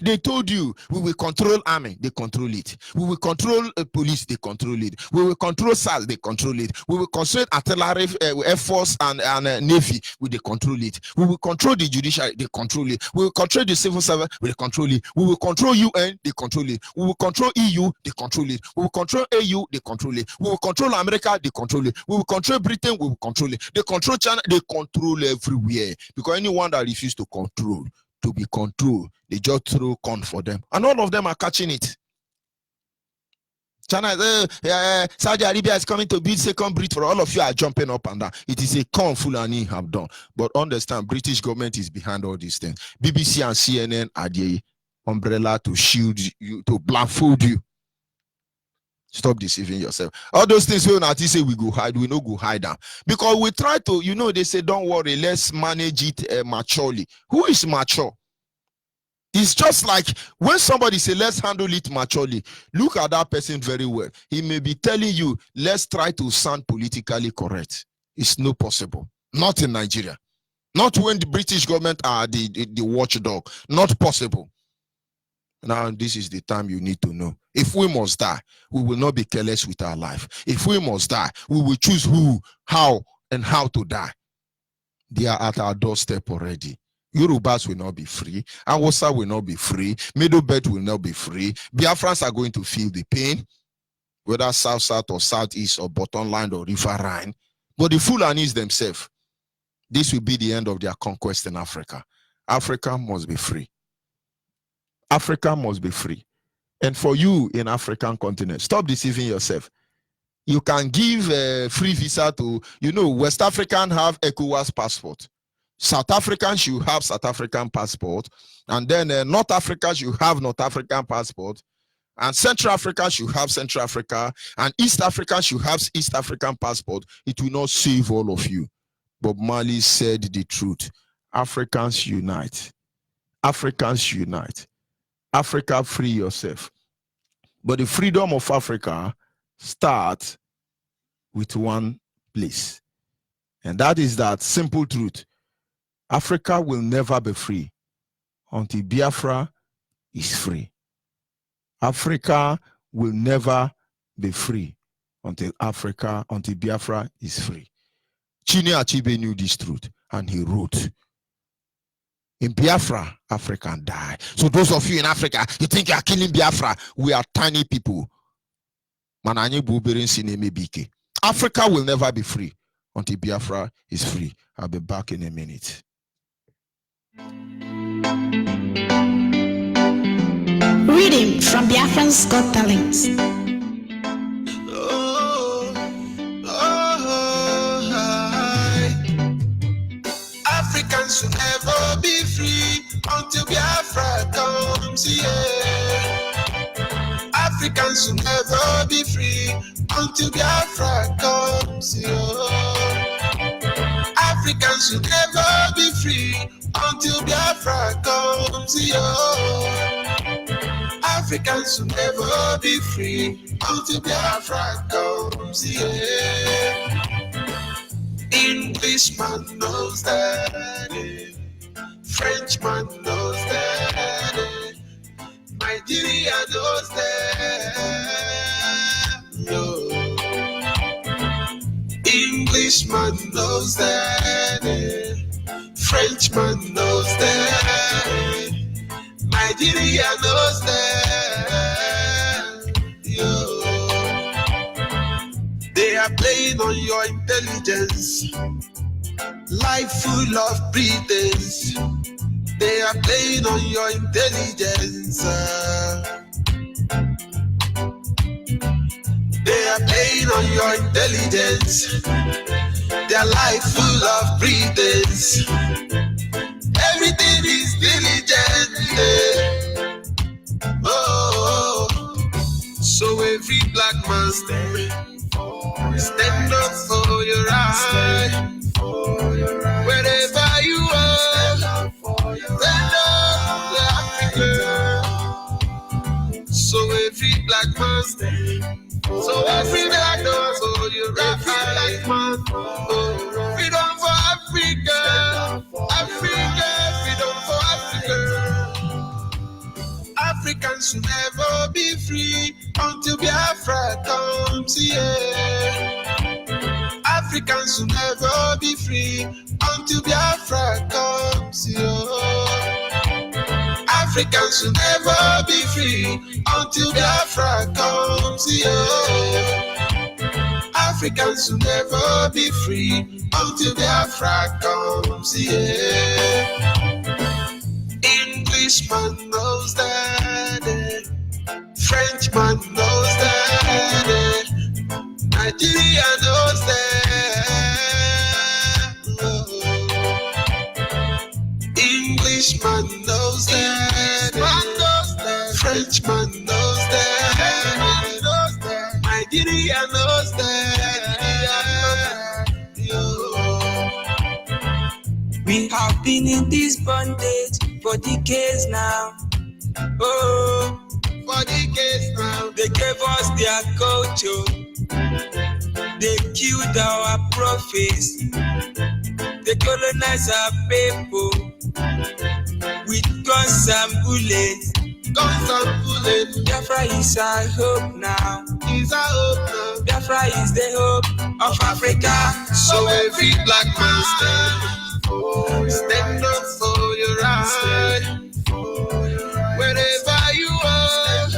They told you we will control army, they control it. We will control police, they control it. We will control SARS, they control it. We will control artillery, air force and navy, they control it. We will control the judiciary, they control it. We will control the civil service, they control it. We will control UN, they control it. We will control EU, they control it. We will control AU, they control it. We will control America, they control it. We will control Britain, we will control it. They control China, they control everywhere. Because anyone that refuses to control, to be controlled, they just throw corn for them, and all of them are catching it. China, Saudi Arabia is coming to build second bridge for all of you are jumping up and down. It is a con Fulani have done, but understand, British government is behind all these things. BBC and CNN are the umbrella to shield you, to blindfold you. Stop deceiving yourself. All those things when I say we go hide, we no go hide them. Because we try to, you know, they say, don't worry, let's manage it maturely. Who is mature? It's just like when somebody say, let's handle it maturely. Look at that person very well. He may be telling you, let's try to sound politically correct. It's not possible. Not in Nigeria. Not when the British government are the watchdog. Not possible. Now, this is the time you need to know. If we must die, we will not be careless with our life. If we must die, we will choose who, how, and how to die. They are at our doorstep already. Yorubas will not be free. Hausa will not be free. Middle Belt will not be free. Biafrans are going to feel the pain, whether south-south or southeast or bottom line or riverine. But the Fulanis themselves, this will be the end of their conquest in Africa. Africa must be free. Africa must be free. And for you in African continent, stop deceiving yourself. You can give a free visa to, West African have ECOWAS passport. South Africans should have South African passport. And then North Africa should have North African passport. And Central Africa should have Central Africa. And East Africa should have East African passport. It will not save all of you. Bob Marley said the truth. Africans unite. Africans unite. Africa, free yourself. But the freedom of Africa starts with one place. And that is that simple truth. Africa will never be free until Biafra is free. Africa will never be free until Biafra is free. Chinua Achebe knew this truth and he wrote, in Biafra, Africa die. So those of you in Africa, you think you are killing Biafra. We are tiny people. Africa will never be free until Biafra is free. I'll be back in a minute. Reading from Biafran's Got Talents. Africans will never be free until Biafra comes here. Africans will never be free until Biafra comes here. Africans will never be free until Biafra comes here. Africans will never be free until Biafra comes here. Englishman knows that, Frenchman knows that, Nigeria knows that, no. Englishman knows that, Frenchman knows that, Nigeria knows that, yo. They are playing on your intelligence, life full of pretense. They are playing on your intelligence. They are playing on your intelligence. Their life full of pretense. Everything is diligent. Oh, so every black man stand up for your right. Wherever you are, stand up for Africa. So every black man, so every black man for your right. Freedom for Africa, Africa, freedom for Africa. Africans will never be free until Biafra comes here. Africans will never be free until Biafra comes here. Africans will never be free until Biafra comes here. Africans will never be free until Biafra comes here. Englishman knows that, Frenchman knows that, Nigeria knows that, Englishman knows that, Frenchman knows that, Nigeria knows that. We have been in this bondage for decades now. Oh, For decades now, they gave us their culture. They killed our prophets. colonize our people with guns and bullets. Guns and bullets. Biafra is our hope now. Is our hope now. Biafra is the hope of Africa. So every black man stand up for your right. Wherever you are,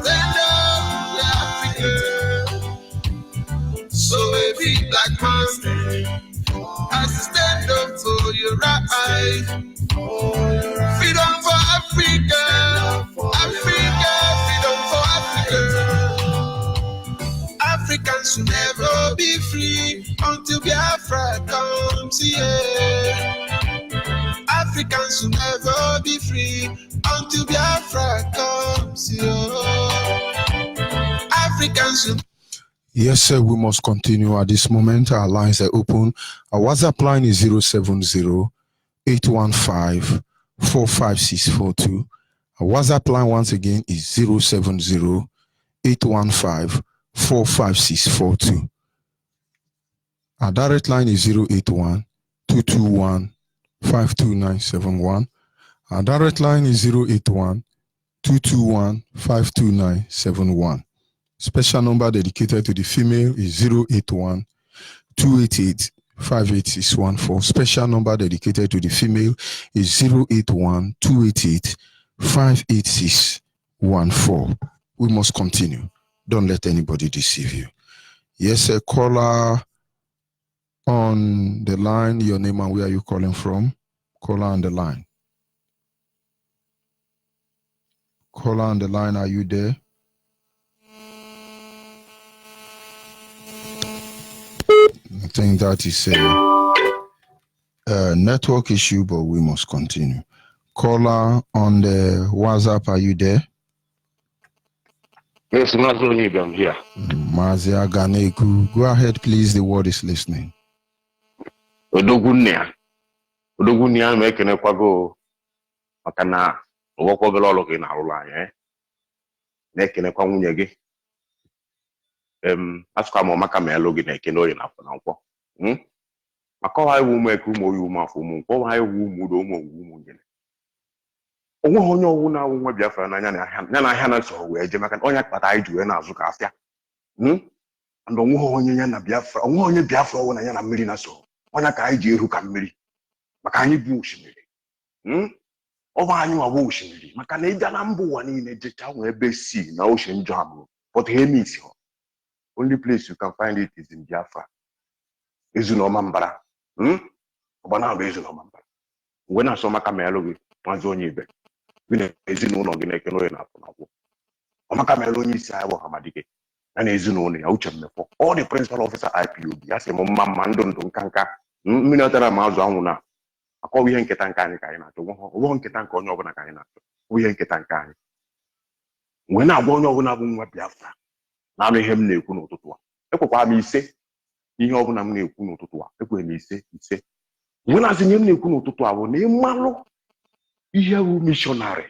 stand up, Africa. So every black man has to stand up for your right. Freedom for Africa, Africa, freedom for Africa. Africans should never be free until Biafra comes here. Africans should never be free until Biafra comes here. Africans should. Yes, sir, we must continue at this moment. Our lines are open. Our WhatsApp line is 070-815-45642. Our WhatsApp line once again is 070-815-45642. Our direct line is 081-221-52971. Our direct line is 081-221-52971. Special number dedicated to the female is 081-288-58614. Special number dedicated to the female is 081-288-58614. We must continue. Don't let anybody deceive you. Yes, a caller on the line. Your name and where are you calling from? Caller on the line. Caller on the line, are you there? I think that is a network issue, but we must continue. Caller on the WhatsApp, are you there? Yes, Onyibe, I'm here. Mazia Ganeku, go ahead, please. The word is listening. Odogunia mekene kwago makana owokwo bela olo ke na arụla anyị na-ekene kwa nwunye gị asụka ma maka ma elo gị na-ekene oyi na afọ na nkwọ maka ọha iwu ụmụ eke ụmụ oyi ụmụ afọ ụmụ nkwọ ọha iwu ụmụ udo ụmụ ụmụ nyere onweghị onye ọwụ na-awụ nwa Biafra n'anya na ahịa na so wee je maka onye kpata anyị ji wee na-azụ ka afịa ndụ onweghị onye ya na Biafra onweghị onye Biafra ọwụ na ya na mmiri na so onye ka anyị ji eru ka mmiri maka anyị bụ osimiri ọ bụ anyị nwa bụ osimiri maka na ịga na mba ụwa niile jecha nwee ebe si na ocean njọ abụrụ but he means only place you can find it is in Biafra. Ezunoma mbara ọgbana bụ ezunoma mbara mgbe na-asọ maka ma elu gị maazị Onyibe gị na ezinụlọ gị na-ekene onye na-afọ n'akwụ ọmaka ma elu onye isi anyị bụ Hamadike ya na ezinụlọ ya Uche Mmefọ all the principal officer IPOB ya sị m mma ndụ nka mmiri ọtara ma azụ anwụ na akọwa ihe nketa nke anyị ka anyị na-achọ ụgwọ nketa nke onye ọbụla ka anyị na-achọ ihe nketa nke anyị mgbe na-agwa onye ọbụla bụ nwa Biafra na-anụ ihe m na-ekwu n'ụtụtụ a ekwekwara m ise ihe ọbụla m na-ekwu n'ụtụtụ a ekwere m ise mgbe na-asị ihe m na-ekwu n'ụtụtụ a bụ na ịmalụ ihe bụ mishọnarị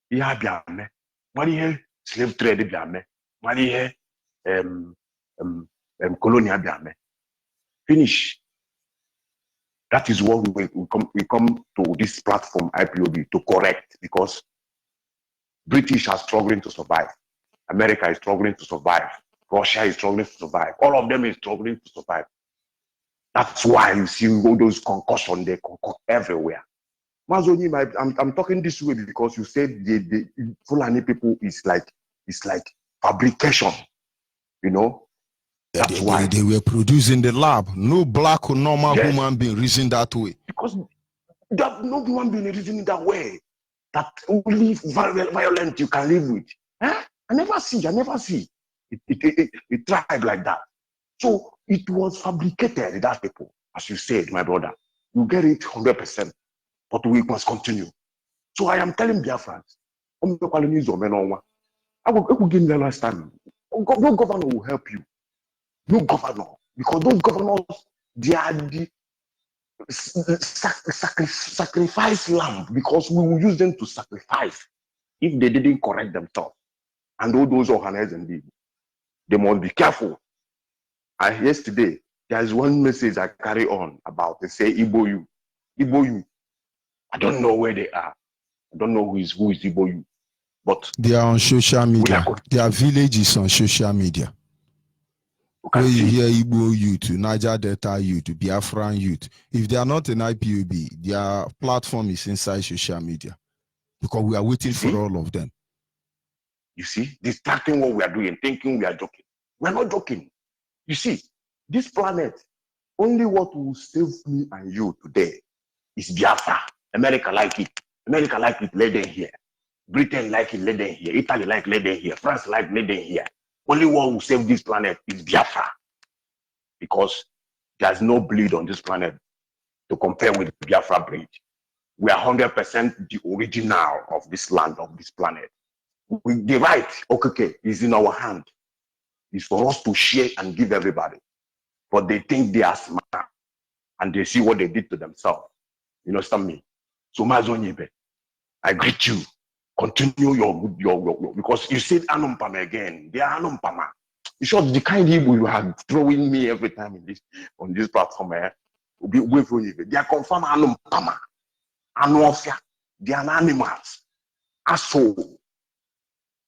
ihe abịa mee mara ihe slave trade bịa mee mara ihe colonial bịa mee finish. That is what we come to this platform IPOB to correct, because British are struggling to survive, America is struggling to survive, Russia is struggling to survive, all of them is struggling to survive. That's why you see all those concussions, they concoct everywhere. Mazoni, I'm talking this way because you said the Fulani people is like fabrication, you know. That's why they were produced in the lab. No black or normal human being reason that way. Because that no human being reasoning that way. That only violent you can live with. I never see a tribe like that. So it was fabricated, that people, as you said, my brother. You get it 100%, but we must continue. So I am telling Biafrans, I will give them last time. No governor will help you. No governor, because those governors, they are the sacrifice lamb, because we will use them to sacrifice if they didn't correct themselves. And all those organizers, they must be careful. Yesterday, There's one message I carry on about. They say Igbo you. Igbo you. I don't know where they are. I don't know who is Igbo you. But they are on social media. Their village is on social media. Where you hear Igbo youth, Niger Delta youth, Biafran youth. If they are not in IPOB, their platform is inside social media. Because we are waiting for all of them. You see, distracting what we are doing, thinking we are joking. We are not joking. You see, this planet, only what will save me and you today is Biafra. America like it. America like it, let them here. Britain like it, let them here. Italy like, let them here. France like, let them here. Only one who save this planet is Biafra. Because there's no bleed on this planet to compare with Biafra breed. We are 100% the original of this land, of this planet. The right, okay, is in our hand. It's for us to share and give everybody. But they think they are smart and they see what they did to themselves. You understand me? So, Onyibe, I greet you. Continue your because you said Anumpama again. They are Anumpama. You should the kind of you are throwing me every time on this platform. They are confirmed Anumpama. Anuofia. They are animals. Asshole.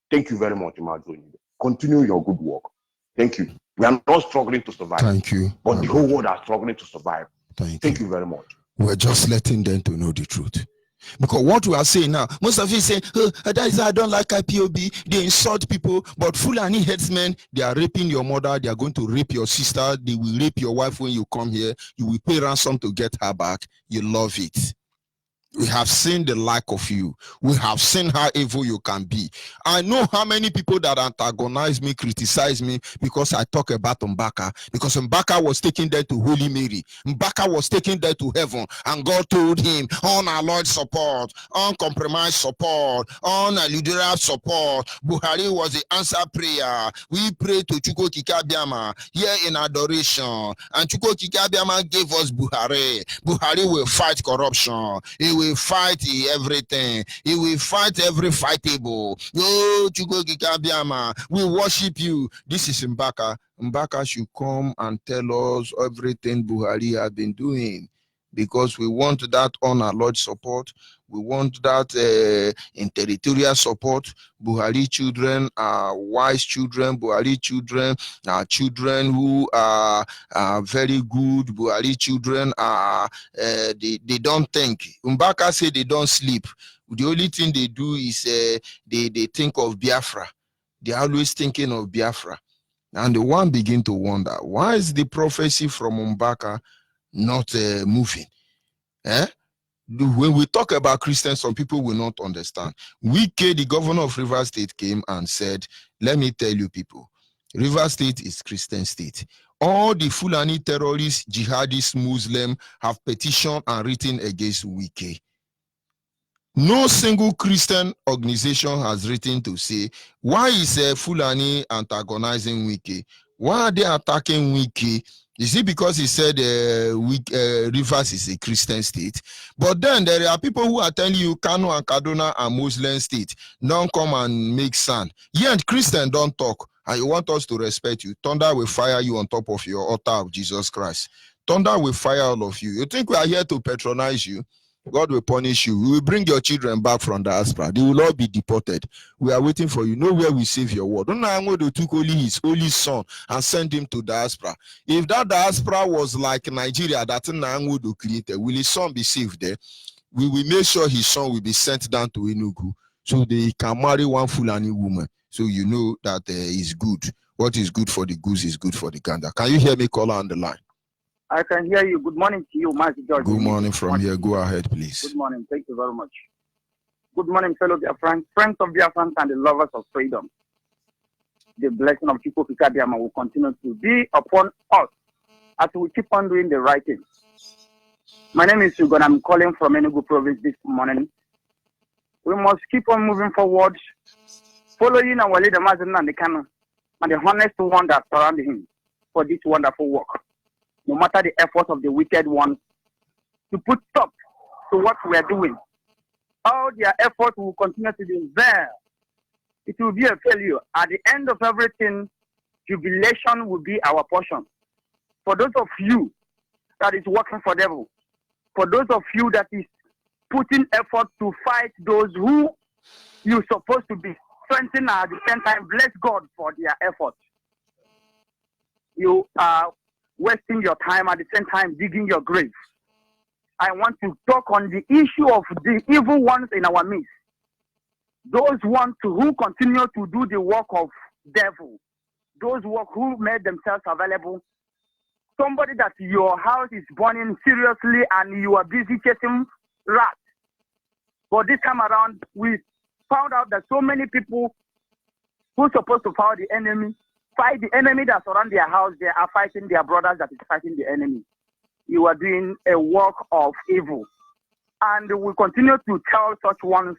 Thank you very much, Onyibe. Continue your good work. Thank you. We are not struggling to survive. Thank you. But the whole world are struggling to survive. Thank you very much. We're just letting them to know the truth. Because what we are saying now, most of you say, oh, that is I don't like IPOB, they insult people, but Fulani headsmen, they are raping your mother, they are going to rape your sister, they will rape your wife when you come here, you will pay ransom to get her back, you love it. We have seen the like of you. We have seen how evil you can be. I know how many people that antagonize me, criticize me because I talk about Mbaka. Because Mbaka was taken there to Holy Mary. Mbaka was taken there to heaven. And God told him, on our Lord's support, uncompromised support, unallusional support. Buhari was the answer prayer. We pray to Chuko Kikabiama here in adoration. And Chuko Kikabiama gave us Buhari. Buhari will fight corruption. He will fight everything. He will fight every fightable. Oh, Chuko Kikabiama, we worship you. This is Mbaka. Mbaka should come and tell us everything Buhari has been doing. Because we want that on our Lord support. We want that in territorial support. Buhari children are wise children. Buhari children are children who are very good. Buhari children are, they don't think. Mbaka say they don't sleep. The only thing they do is they think of Biafra. They're always thinking of Biafra. And the one begin to wonder, why is the prophecy from Mbaka not moving? When we talk about Christians, some people will not understand. Wike, the governor of Rivers State, came and said, let me tell you people, Rivers State is Christian state. All the Fulani terrorists, jihadists, Muslims have petitioned and written against Wike. No single Christian organization has written to say, why is Fulani antagonizing Wike? Why are they attacking Wike? Is it because he said Rivers is a Christian state? But then there are people who are telling you Kano and Kaduna are Muslim state. Don't come and make sound. You and Christian don't talk. And you want us to respect you. Thunder will fire you on top of your altar of Jesus Christ. Thunder will fire all of you. You think we are here to patronize you? God will punish you. We will bring your children back from the diaspora. They will all be deported. We are waiting for you. Nowhere we save your word. Don't know to took only his only son and send him to diaspora. If that diaspora was like Nigeria, that Nangodo created, will his son be saved there? We will make sure his son will be sent down to Enugu so they can marry one Fulani woman. So you know that is good. What is good for the goose is good for the gander. Can you hear me, caller on the line? I can hear you. Good morning to you, Master George. Good morning from here. Go ahead, please. Good morning. Thank you very much. Good morning, fellow Biafrans, friends of Biafrans and the lovers of freedom. The blessing of Chuko Kikabiama will continue to be upon us as we keep on doing the right thing. My name is Hugo and I'm calling from Enugu province this morning. We must keep on moving forward, following our leader, Mazen Nandekano, and the honest one that surround him for this wonderful work. No matter the efforts of the wicked ones to put stop to what we are doing, all their efforts will continue to be there. It will be a failure. At the end of everything, jubilation will be our portion. For those of you that is working for devil, for those of you that is putting effort to fight those who you're supposed to be strengthening at the same time, bless God for their effort. You are wasting your time at the same time digging your grave. I want to talk on the issue of the evil ones in our midst. Those ones who continue to do the work of devil. Those who made themselves available. Somebody that your house is burning seriously and you are busy chasing rats. But this time around, we found out that so many people who are supposed to fight the enemy that surround their house, they are fighting their brothers that is fighting the enemy. You are doing a work of evil. And we continue to tell such ones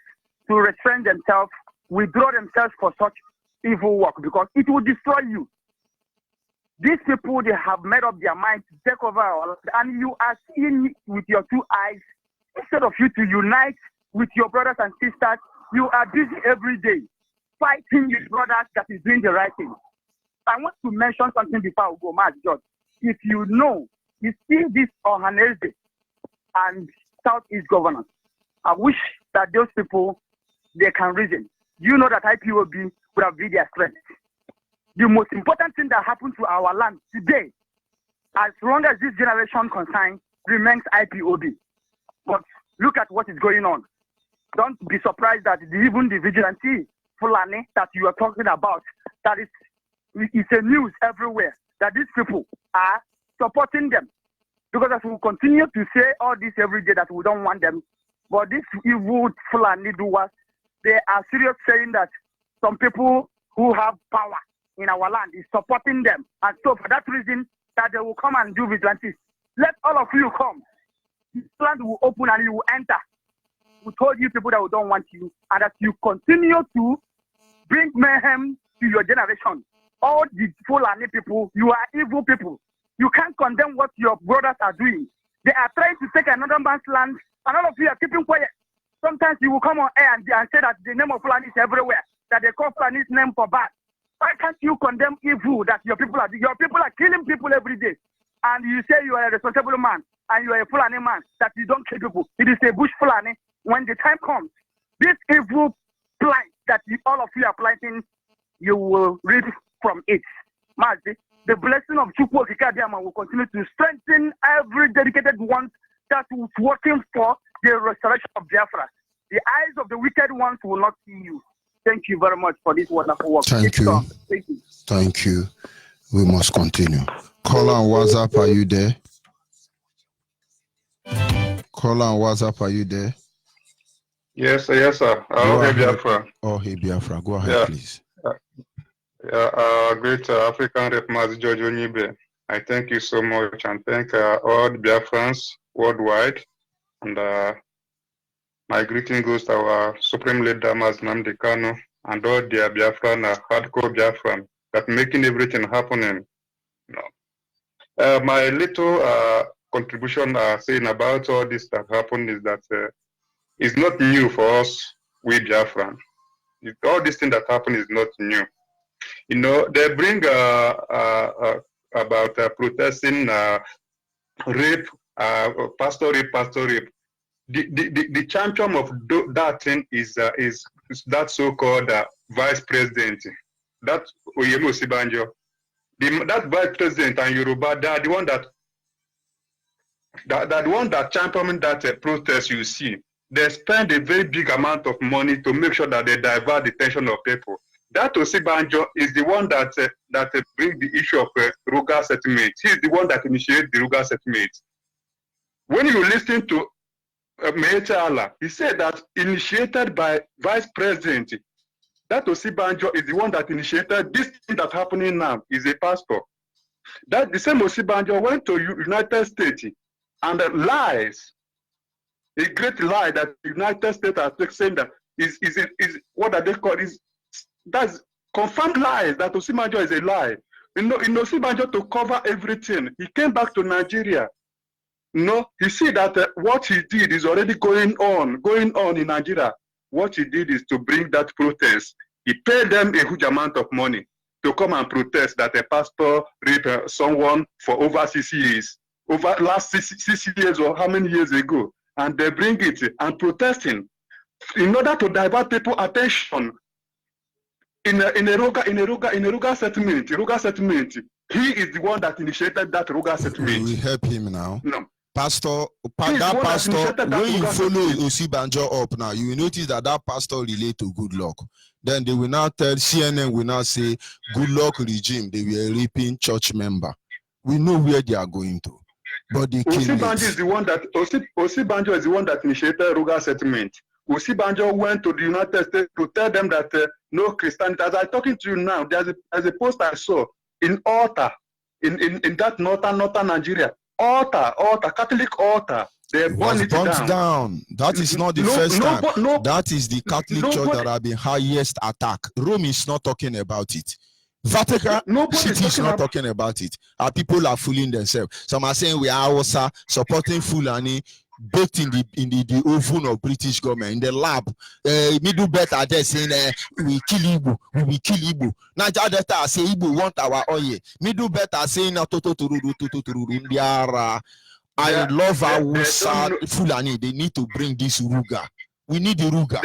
to restrain themselves, withdraw themselves for such evil work, because it will destroy you. These people, they have made up their mind to take over our land, and you are seeing with your two eyes. Instead of you to unite with your brothers and sisters, you are busy every day fighting your brothers that is doing the right thing. I want to mention something before I go, Mark George. If you know, you see this Ohanese and Southeast governors, I wish that those people, they can reason. You know that IPOB would have been their strength. The most important thing that happened to our land today, as long as this generation concerned, remains IPOB. But look at what is going on. Don't be surprised that even the vigilante Fulani that you are talking about, that is, it's a news everywhere that these people are supporting them. Because as we continue to say all this every day that we don't want them, but these evil Fulani doers, they are serious saying that some people who have power in our land is supporting them. And so for that reason, that they will come and do vigilantes. Let all of you come. This land will open and you will enter. We told you people that we don't want you, and that you continue to bring mayhem to your generation. All the Fulani people, you are evil people. You can't condemn what your brothers are doing. They are trying to take another man's land, and all of you are keeping quiet. Sometimes you will come on air and say that the name of Fulani is everywhere, that they call Fulani's name for bad. Why can't you condemn evil that your people are doing? Your people are killing people every day. And you say you are a responsible man, and you are a Fulani man, that you don't kill people. It is a bush Fulani. When the time comes, this evil plight that all of you are planting, you will reap from it. Mazi, the blessing of Chukwu Okikadiama will continue to strengthen every dedicated one that is working for the restoration of Biafra. The eyes of the wicked ones will not see you. Thank you very much for this wonderful work. Thank you. Thank you. Thank you. We must continue. Caller on WhatsApp, are you there? Caller on WhatsApp, are you there? Yes, sir. Hey, Biafra. Oh, hey, Biafra. Go ahead, please. Great African rep, Mazi George Onyibe. I thank you so much, and thank all the Biafrans worldwide. And my greeting goes to our Supreme Leader, Mazi Nnamdi Kanu, and all the Biafran, hardcore Biafran, that making everything happening. My little contribution saying about all this that happened is that it's not new for us, we Biafran. All this thing that happened is not new. You know, they bring about protesting rape, pastor rape. The champion of that thing is that so-called vice president. That Oyemo Sibanjo. That vice president and Yoruba, they are the one that champion that protest you see. They spend a very big amount of money to make sure that they divert the attention of people. That Osibanjo is the one that brings the issue of Ruga settlement. He is the one that initiated the Ruga settlement. When you listen to Meete Allah, he said that initiated by Vice President, that Osibanjo is the one that initiated this thing that's happening now. Is a pastor. That the same Osibanjo went to United States and lies. A great lie that the United States are saying that is what are they call is that's confirmed lies that Osibanjo is a lie. In Osibanjo to cover everything, he came back to Nigeria. He see that what he did is already going on in Nigeria. What he did is to bring that protest. He paid them a huge amount of money to come and protest that a pastor raped someone for over 6 years, over last six years or how many years ago, and they bring it and protesting in order to divert people's attention. In a Ruga settlement, he is the one that initiated that Ruga settlement. We help him now. No. Pastor, when you follow Osibanjo up now, you will notice that pastor relate to Good Luck. Then they will now tell, CNN will now say, Good Luck regime, they were raping church member. We know where they are going to. But they Osibanjo is the one that Osibanjo is the one that initiated Ruga settlement. Osibanjo went to the United States to tell them that no Christianity. As I'm talking to you now, there's a post I saw in Alta, in that northern Nigeria. Altar, Catholic altar. They burn it down. That is not the first time. That is the Catholic church that have been highest attack. Rome is not talking about it. Vatican City is not talking about it. Our people are fooling themselves. Some are saying we are also supporting Fulani, baked in the oven of British government, in the lab. Me do better there saying we kill Igbo, we will kill Igbo. Niger Delta say Igbo want our oil. Me do better saying toto tururu. I love our Fulani. They need to bring this Ruga. We need the Ruga.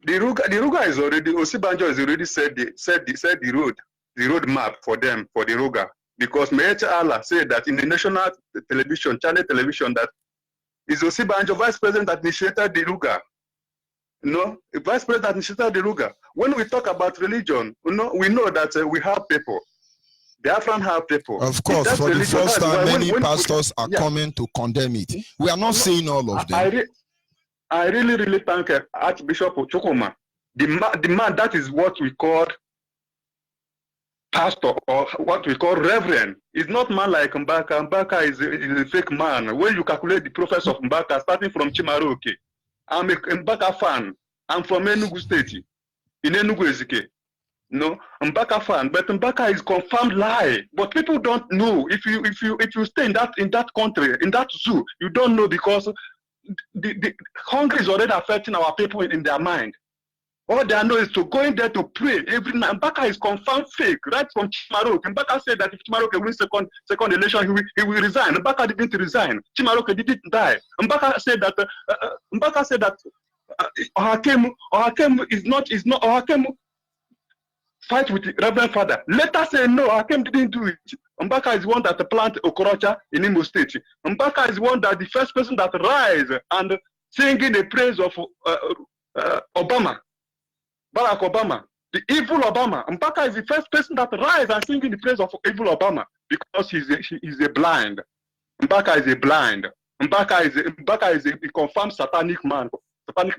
The Ruga is already, Osibanjo has already said the road map for them, for the Ruga. Because Mehecha Allah said that in the national television, channel television, that is Osibanjo, vice president that initiated the Ruga. The vice president that initiated the Ruga. When we talk about religion, we know that we have people. Biafran have people. Of course, for the first time, many pastors are coming to condemn it. We are not saying all of them. I really thank Archbishop Chukuma. The man that is what we call pastor, or what we call reverend, is not man like Mbaka. Mbaka is a fake man. When you calculate the prophets of Mbaka, starting from Chimaroke, I'm a Mbaka fan. I'm from Enugu State, in Enugu Ezike. No, Mbaka fan, but Mbaka is confirmed lie. But people don't know. If you stay in that country, in that zoo, you don't know, because the hunger is already affecting our people in their mind. All they know is to go in there to pray every night. Mbaka is confirmed fake, right from Chimaroke. Mbaka said that if Chimaroke wins second election, he will resign. Mbaka didn't resign. Chimaroke didn't die. Mbaka said that Ohakem is not Ohakem fight with the Reverend Father. Let us say no, Hakem didn't do it. Mbaka is one that planted Okorocha in Imo State. Mbaka is one that the first person that rise and singing the praise of Obama, Barack Obama, the evil Obama. Mbaka is the first person that rise and singing the praise of evil Obama, because he's a blind. Mbaka is a blind. Mbaka is a confirmed satanic man.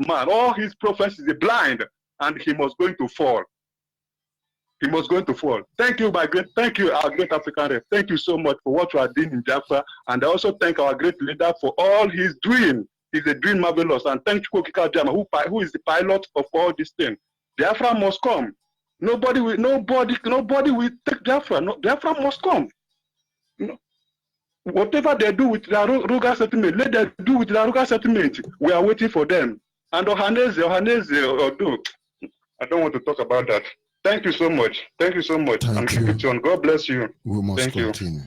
All his prophets is a blind, and he was going to fall. He was going to fall. Thank you, our great African rep. Thank you so much for what you are doing in Biafra. And I also thank our great leader for all he's doing. He's doing marvelous. And thank you, Kika Jama, who is the pilot of all these things. Biafra must come. Nobody will take Biafra. No, Biafra must come. Whatever they do with the Ruga settlement, let them do with the Ruga settlement. We are waiting for them. And Ohaneze, I don't want to talk about that. Thank you so much. Thank you so much. Thank you. John. God bless you. We must continue.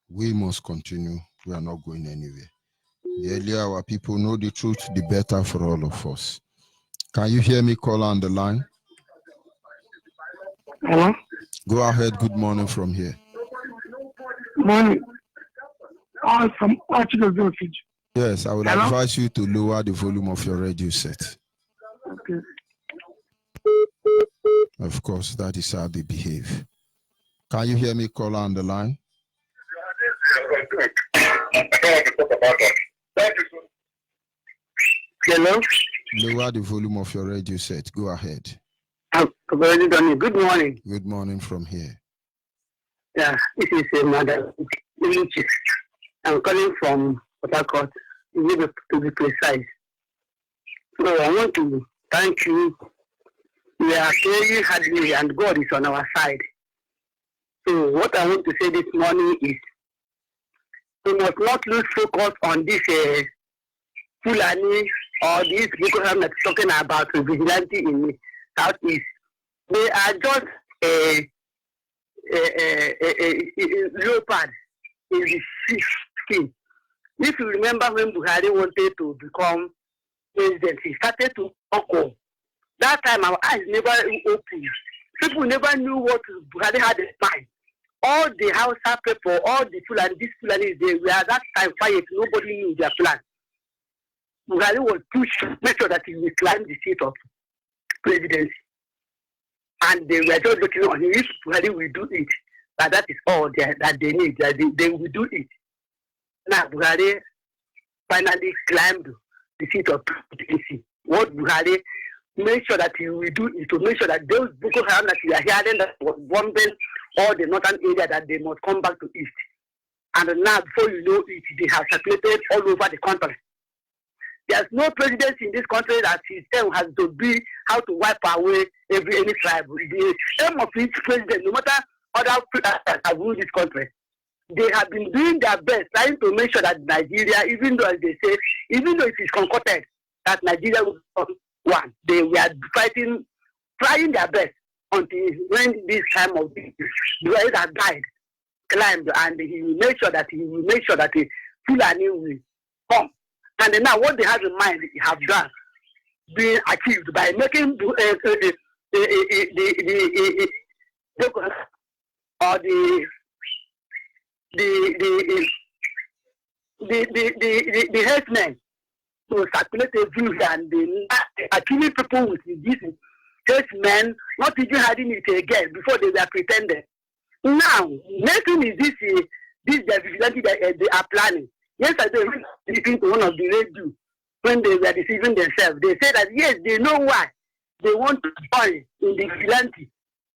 We must continue. We are not going anywhere. The earlier our people know the truth, the better for all of us. Can you hear me, caller on the line? Hello? Go ahead. Good morning from here. Morning. From Archbishop. Yes, I would advise you to lower the volume of your radio set. Okay. Of course, that is how they behave. Can you hear me, caller on the line? I don't want to talk about that. Thank you. Hello? Lower the volume of your radio set. Go ahead. Good morning. Good morning from here. Yeah, this is Madam. I'm calling from Port Harcourt, to be precise. So I want to thank you. We are praying hardly, and God is on our side. So what I want to say this morning is, we must not lose focus on this Fulani or these people I'm talking about vigilante in the Southeast. They are just a leopard in the sheep skin. If you remember when Buhari wanted to become president, he started to talk. That time our eyes never opened. People never knew what Buhari had in mind. All the Hausa people, all the Fulani, these Fulani, they were at that time quiet. Nobody knew their plan. Buhari was pushed to make sure that he would climb the seat of presidency. And they were just looking on him. If Buhari will do it, that is all that they need, that they will do it. Now Buhari finally climbed the seat of presidency. What Buhari made sure that he will do is to make sure that those Boko Haram that we are hearing that was bombing all the northern area, that they must come back to east. And now, before you know it, they have circulated all over the country. There's no president in this country that his term has to be how to wipe away any tribe. The aim of each president, no matter other presidents that have ruled this country, they have been doing their best, trying to make sure that Nigeria, even though, as they say, even though it is concocted that Nigeria will become one, they were fighting, trying their best until when this time of the Buhari that died, climbed, and he will make sure that the Fulani will come. And now what they have in mind have done, being achieved by making the herdsmen to circulate a view and achieving people with this herdsmen not even having it again before they were pretending. Now, making is this vigilante that they are planning. Yesterday, when listening to one of the radio, when they were deceiving themselves, they said that yes, they know why they want to join in the vigilante.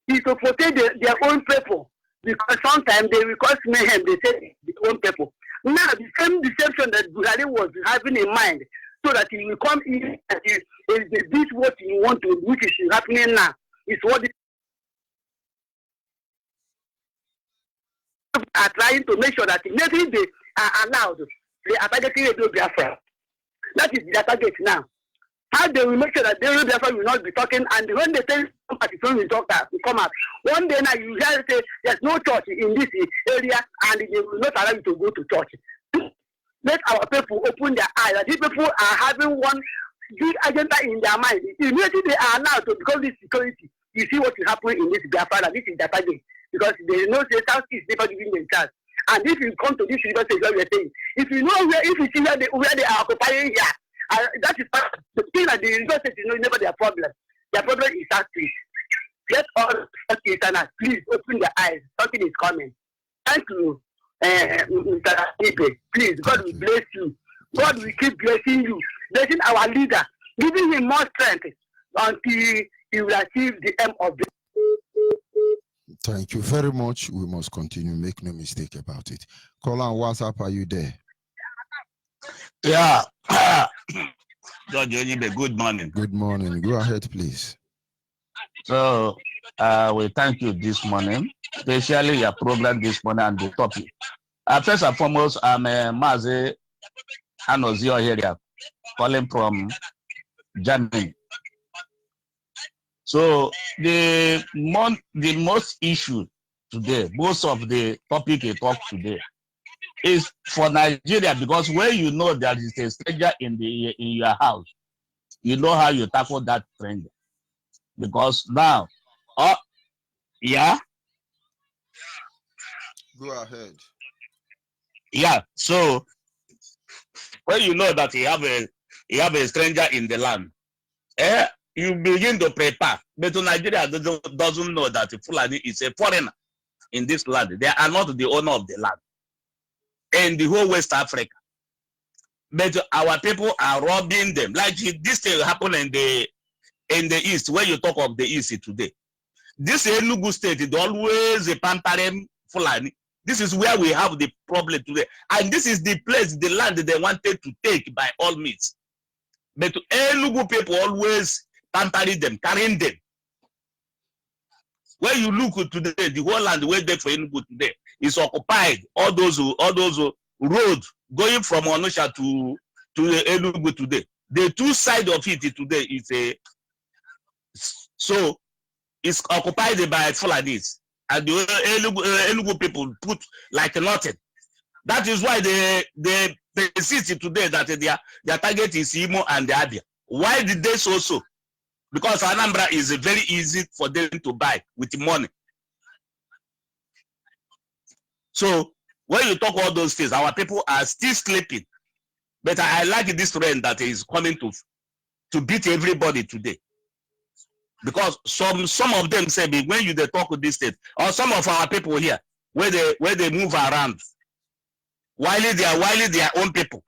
It's to protect their own people, because sometimes they will cause mayhem. They say their own people. Now, the same deception that Buhari was having in mind, so that he will come in and this what you want to, which is happening now, is what they are trying to make sure that maybe they are allowed. They are targeting Radio Biafra. That is their target now. How they will make sure that Radio Biafra will not be talking, and when they say some participants will talk, will come out. One day now you hear say there's no church in this area, and they will not allow you to go to church. Let our people open their eyes. These people are having one big agenda in their mind. Immediately they are allowed to, because this security. You see what is happening in this Biafra. This is their target, because they know the Southeast never giving them chance. And if you come to this university, what we are saying, if you know where, if you see where they are occupying here, that is the thing that the university is never their problem. Their problem is Southeast. Let all Southeasterners please open their eyes. Something is coming. Thank you, Mr. Onyibe. Please, God will bless you. God will keep blessing you, blessing our leader, giving him more strength until he will achieve the aim of the. Thank you very much. We must continue. Make no mistake about it. Call on WhatsApp. Are you there? Yeah. Judge Onyibe, good morning. Good morning. Go ahead, please. So, we thank you this morning, especially your program this morning and the topic. First and foremost, I'm Mazi Anozio here, calling from Germany. So the most issue today, most of the topic we talk today, is for Nigeria, because when you know there is a stranger in your house, you know how you tackle that stranger. Because now, yeah. Go ahead. Yeah. So when you know that you have a stranger in the land, you begin to prepare. But Nigeria doesn't know that Fulani is a foreigner in this land. They are not the owner of the land in the whole West Africa. But our people are robbing them. Like this thing happened in the East, where you talk of the East today. This Enugu state is always a pampering Fulani. This is where we have the problem today. And this is the place, the land they wanted to take by all means. But Enugu people always pampering them, carrying them. When you look today, the whole land where they for Enugu today is occupied. All those roads going from Onitsha to Enugu today. The two sides of it today is so is occupied by Fulanis, and the Enugu people put like nothing. That is why they persist today that their target is Imo and the Abia. Why did they so? Because Anambra is very easy for them to buy with money. So when you talk all those things, our people are still sleeping. But I like this trend that is coming to beat everybody today. Because some of them say when you talk with this state, or some of our people here, where they move around, while their own people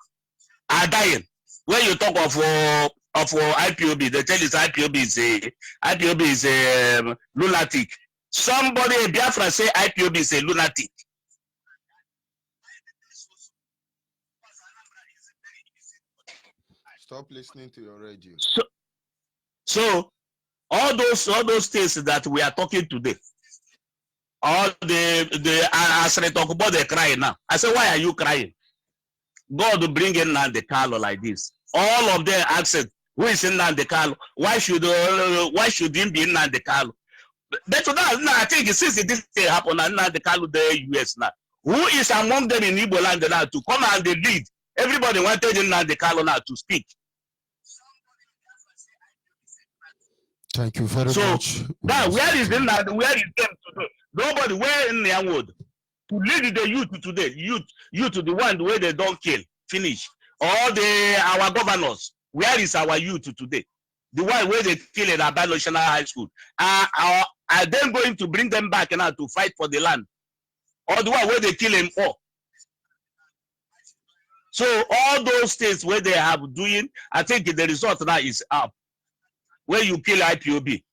are dying. When you talk of IPOB, they tell you IPOB is a lunatic. Somebody in Biafra say IPOB is a lunatic. Stop listening to your radio. So all those things that we are talking today, all as they talk about, they cry now. I say, why are you crying? God will bring in Nnamdi Kanu like this. All of them asked, who is in Nnamdi Kanu? Why should him be in Nnamdi Kanu? But now I think since this thing happened, Nnamdi Kanu the US now, who is among them in Igbo land now to come and they lead? Everybody wanted Nnamdi Kanu now to speak. Thank you very much. Now where is them today? Nobody, where in their wood to lead the youth today? Youth the one where they don't kill, finish. All our governors, where is our youth today? The one where they kill in Aba National High School. Are they going to bring them back now to fight for the land? Or the one where they kill him for? So all those things where they have doing, I think the result now is up. Where you kill IPOB,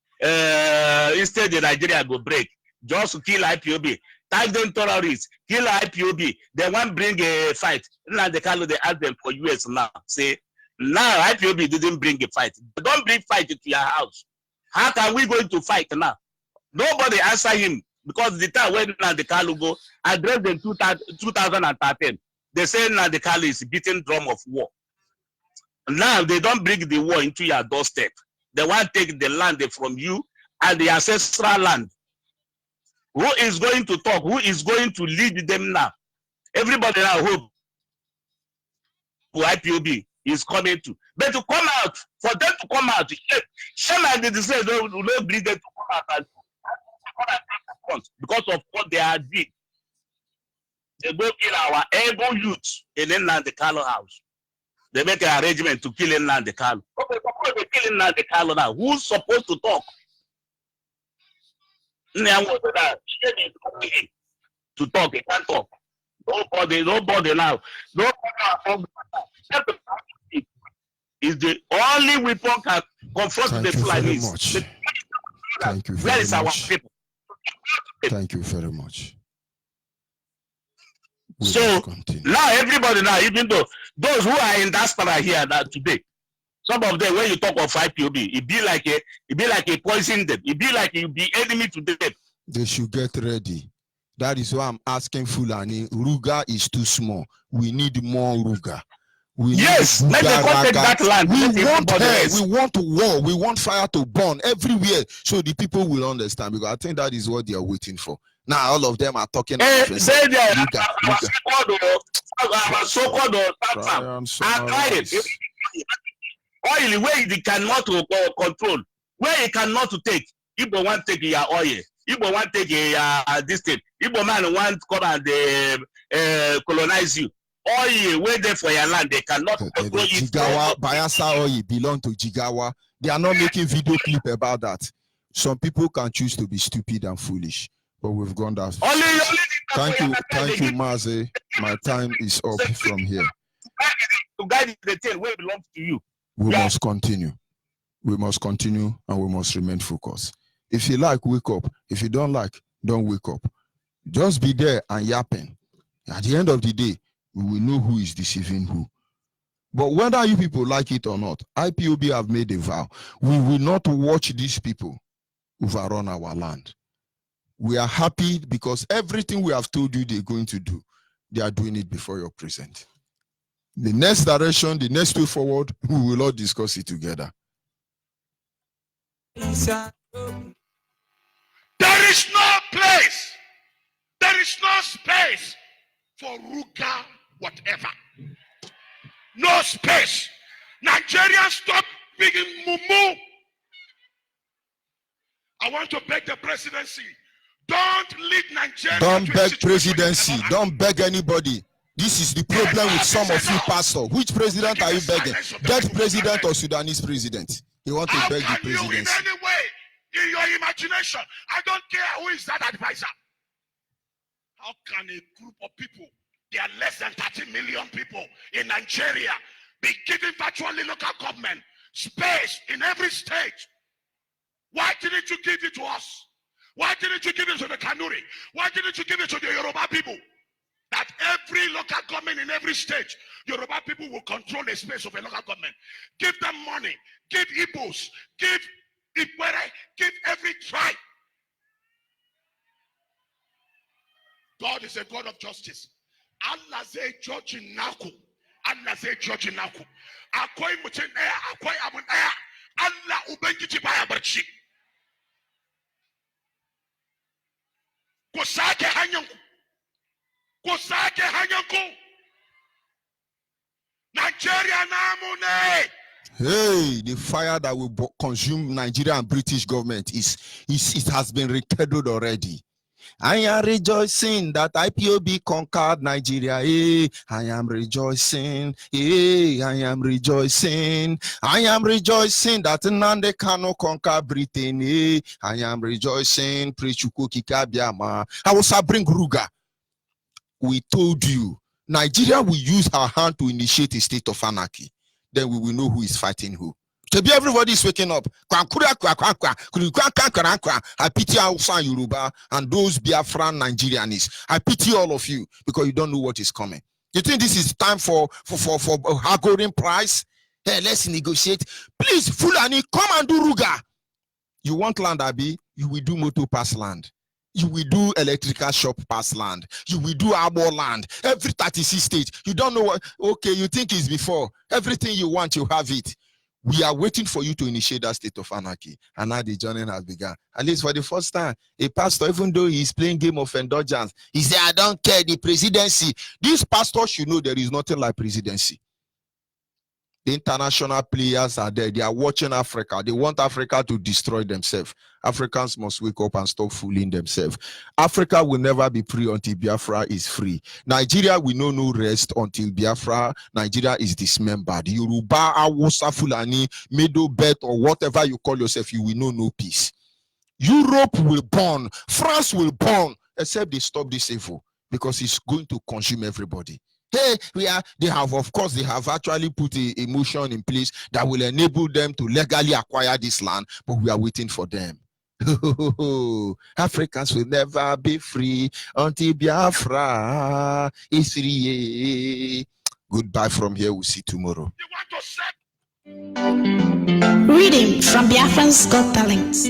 instead the Nigeria go break. Just kill IPOB. Tag them terrorists, kill IPOB. They want bring a fight. Now they ask them for US now. Say, now IPOB didn't bring a fight. Don't bring fight to your house. How can we going to fight now? Nobody answer him because the time when Nnamdi Kanu go address them 2013. They say Nnamdi Kanu is beating drum of war. Now they don't bring the war into your doorstep. They want to take the land from you and the ancestral land. Who is going to talk? Who is going to lead them now? Everybody now hope who IPOB is coming to. But to come out, for them to come out, shame and they say don't bring them to come out because of what they are doing. They go kill our able youth in Nnamdi Kanu house. They make an arrangement to kill Nnamdi Kanu. Okay, but they kill Nnamdi Kanu now. Who's supposed to talk? To talk, he can't talk. Nobody now. Nobody is the only weapon can confront the Fulanis. Thank you very much. Where is our people? Thank you very much. So now everybody now, even though those who are in diaspora here now today, some of them when you talk of IPOB, it be like a poison them. It be like you be enemy to them. They should get ready. That is why I'm asking Fulani. Ruga is too small. We need more Ruga. Yes, let them take that land. We want war. We want fire to burn everywhere, so the people will understand. Because I think that is what they are waiting for. Now all of them are talking. Oil where they cannot control, where he cannot take. Igbo want take your oil. Igbo want take this thing. Igbo man want come and colonize you. Oil where they for your land, they cannot control it. Jigawa, Bayelsa oil belong to Jigawa. They are not making video clip about that. Some people can choose to be stupid and foolish, but we've gone that. Thank you, Maze. My time is up from here. To guide the thing where it belongs to you. We must continue. We must continue and we must remain focused. If you like, wake up. If you don't like, don't wake up. Just be there and yapping. At the end of the day, we will know who is deceiving who. But whether you people like it or not, IPOB have made a vow. We will not watch these people overrun our land. We are happy because everything we have told you they're going to do, they are doing it before your present. The next direction, the next way forward, we will all discuss it together. There is no place. There is no space for Ruga whatever. No space. Nigerians, stop being mumu. I want to beg the presidency. Don't lead Nigeria. Don't beg presidency. Don't beg anybody. This is the problem with some of you pastors. Which president are you begging? That president or Sudanese president? You want to beg the presidency? You in any way, in your imagination, I don't care who is that advisor. How can a group of people, there are less than 30 million people in Nigeria, be giving virtually local government space in every state? Why didn't you give it to us? Why didn't you give it to the Kanuri? Why didn't you give it to the Yoruba people? That every local government in every state, Yoruba people will control the space of a local government. Give them money. Give Igbos. Give Ikwere. Give every tribe. God is a God of justice. Allah say judge in Naku. Allah say judge in Naku. Akwai mutin daya, akwai abun daya. Allah ubangiji baya barci. Ku sake hanyanku. Ku sake hanyanku. Nigeria namu ne. Hey, the fire that will consume Nigeria and British government it has been rekindled already. I am rejoicing that IPOB conquered Nigeria. Hey, I am rejoicing. Hey, I am rejoicing. I am rejoicing that Nande Kano conquered Britain. Hey, I am rejoicing. I will bring Ruga. We told you, Nigeria will use her hand to initiate a state of anarchy. Then we will know who is fighting who. Everybody is waking up. I pity Hausa Yoruba and those Biafran Nigerians. I pity all of you because you don't know what is coming. You think this is time for a haggling price? Hey, let's negotiate. Please, Fulani, come and do Ruga. You want land, Abi? You will do motor pass land. You will do electrical shop pass land. You will do arbor land. Every 36 states. You don't know what. Okay, you think it's before. Everything you want, you have it. We are waiting for you to initiate that state of anarchy. And now the journey has begun. At least for the first time, a pastor, even though he's playing game of indulgence, he said, I don't care the presidency. This pastor should know there is nothing like presidency. The international players are there. They are watching Africa. They want Africa to destroy themselves. Africans must wake up and stop fooling themselves. Africa will never be free until Biafra is free. Nigeria will know no rest until Biafra, Nigeria is dismembered. Yoruba, Hausa, Fulani, Middle Belt, or whatever you call yourself, you will know no peace. Europe will burn. France will burn, except they stop this evil because it's going to consume everybody. Hey, they have actually put a motion in place that will enable them to legally acquire this land, but we are waiting for them. Africans will never be free until Biafra is free. Goodbye from here. We'll see tomorrow. Reading from Biafran's Got Talents.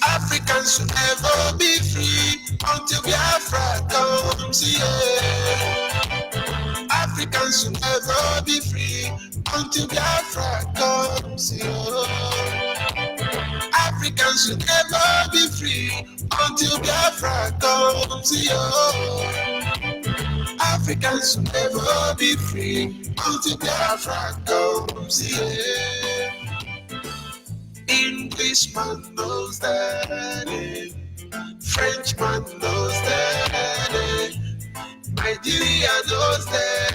Africans will never be free until Biafra comes, yeah. Africans will never be free until Biafra comes, yeah. Africans will never be free until Biafra comes, yeah. Africans will never be free until Biafra comes, yeah. Englishman knows that, Frenchman knows that, Nigeria knows that,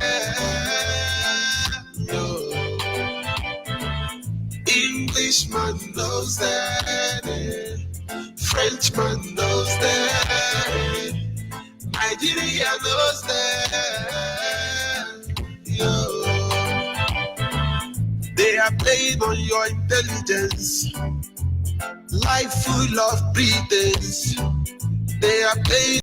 no. Englishman knows that, Frenchman knows that, Nigeria knows that, yo. They are playing on your intelligence, life full of pretense. They are playing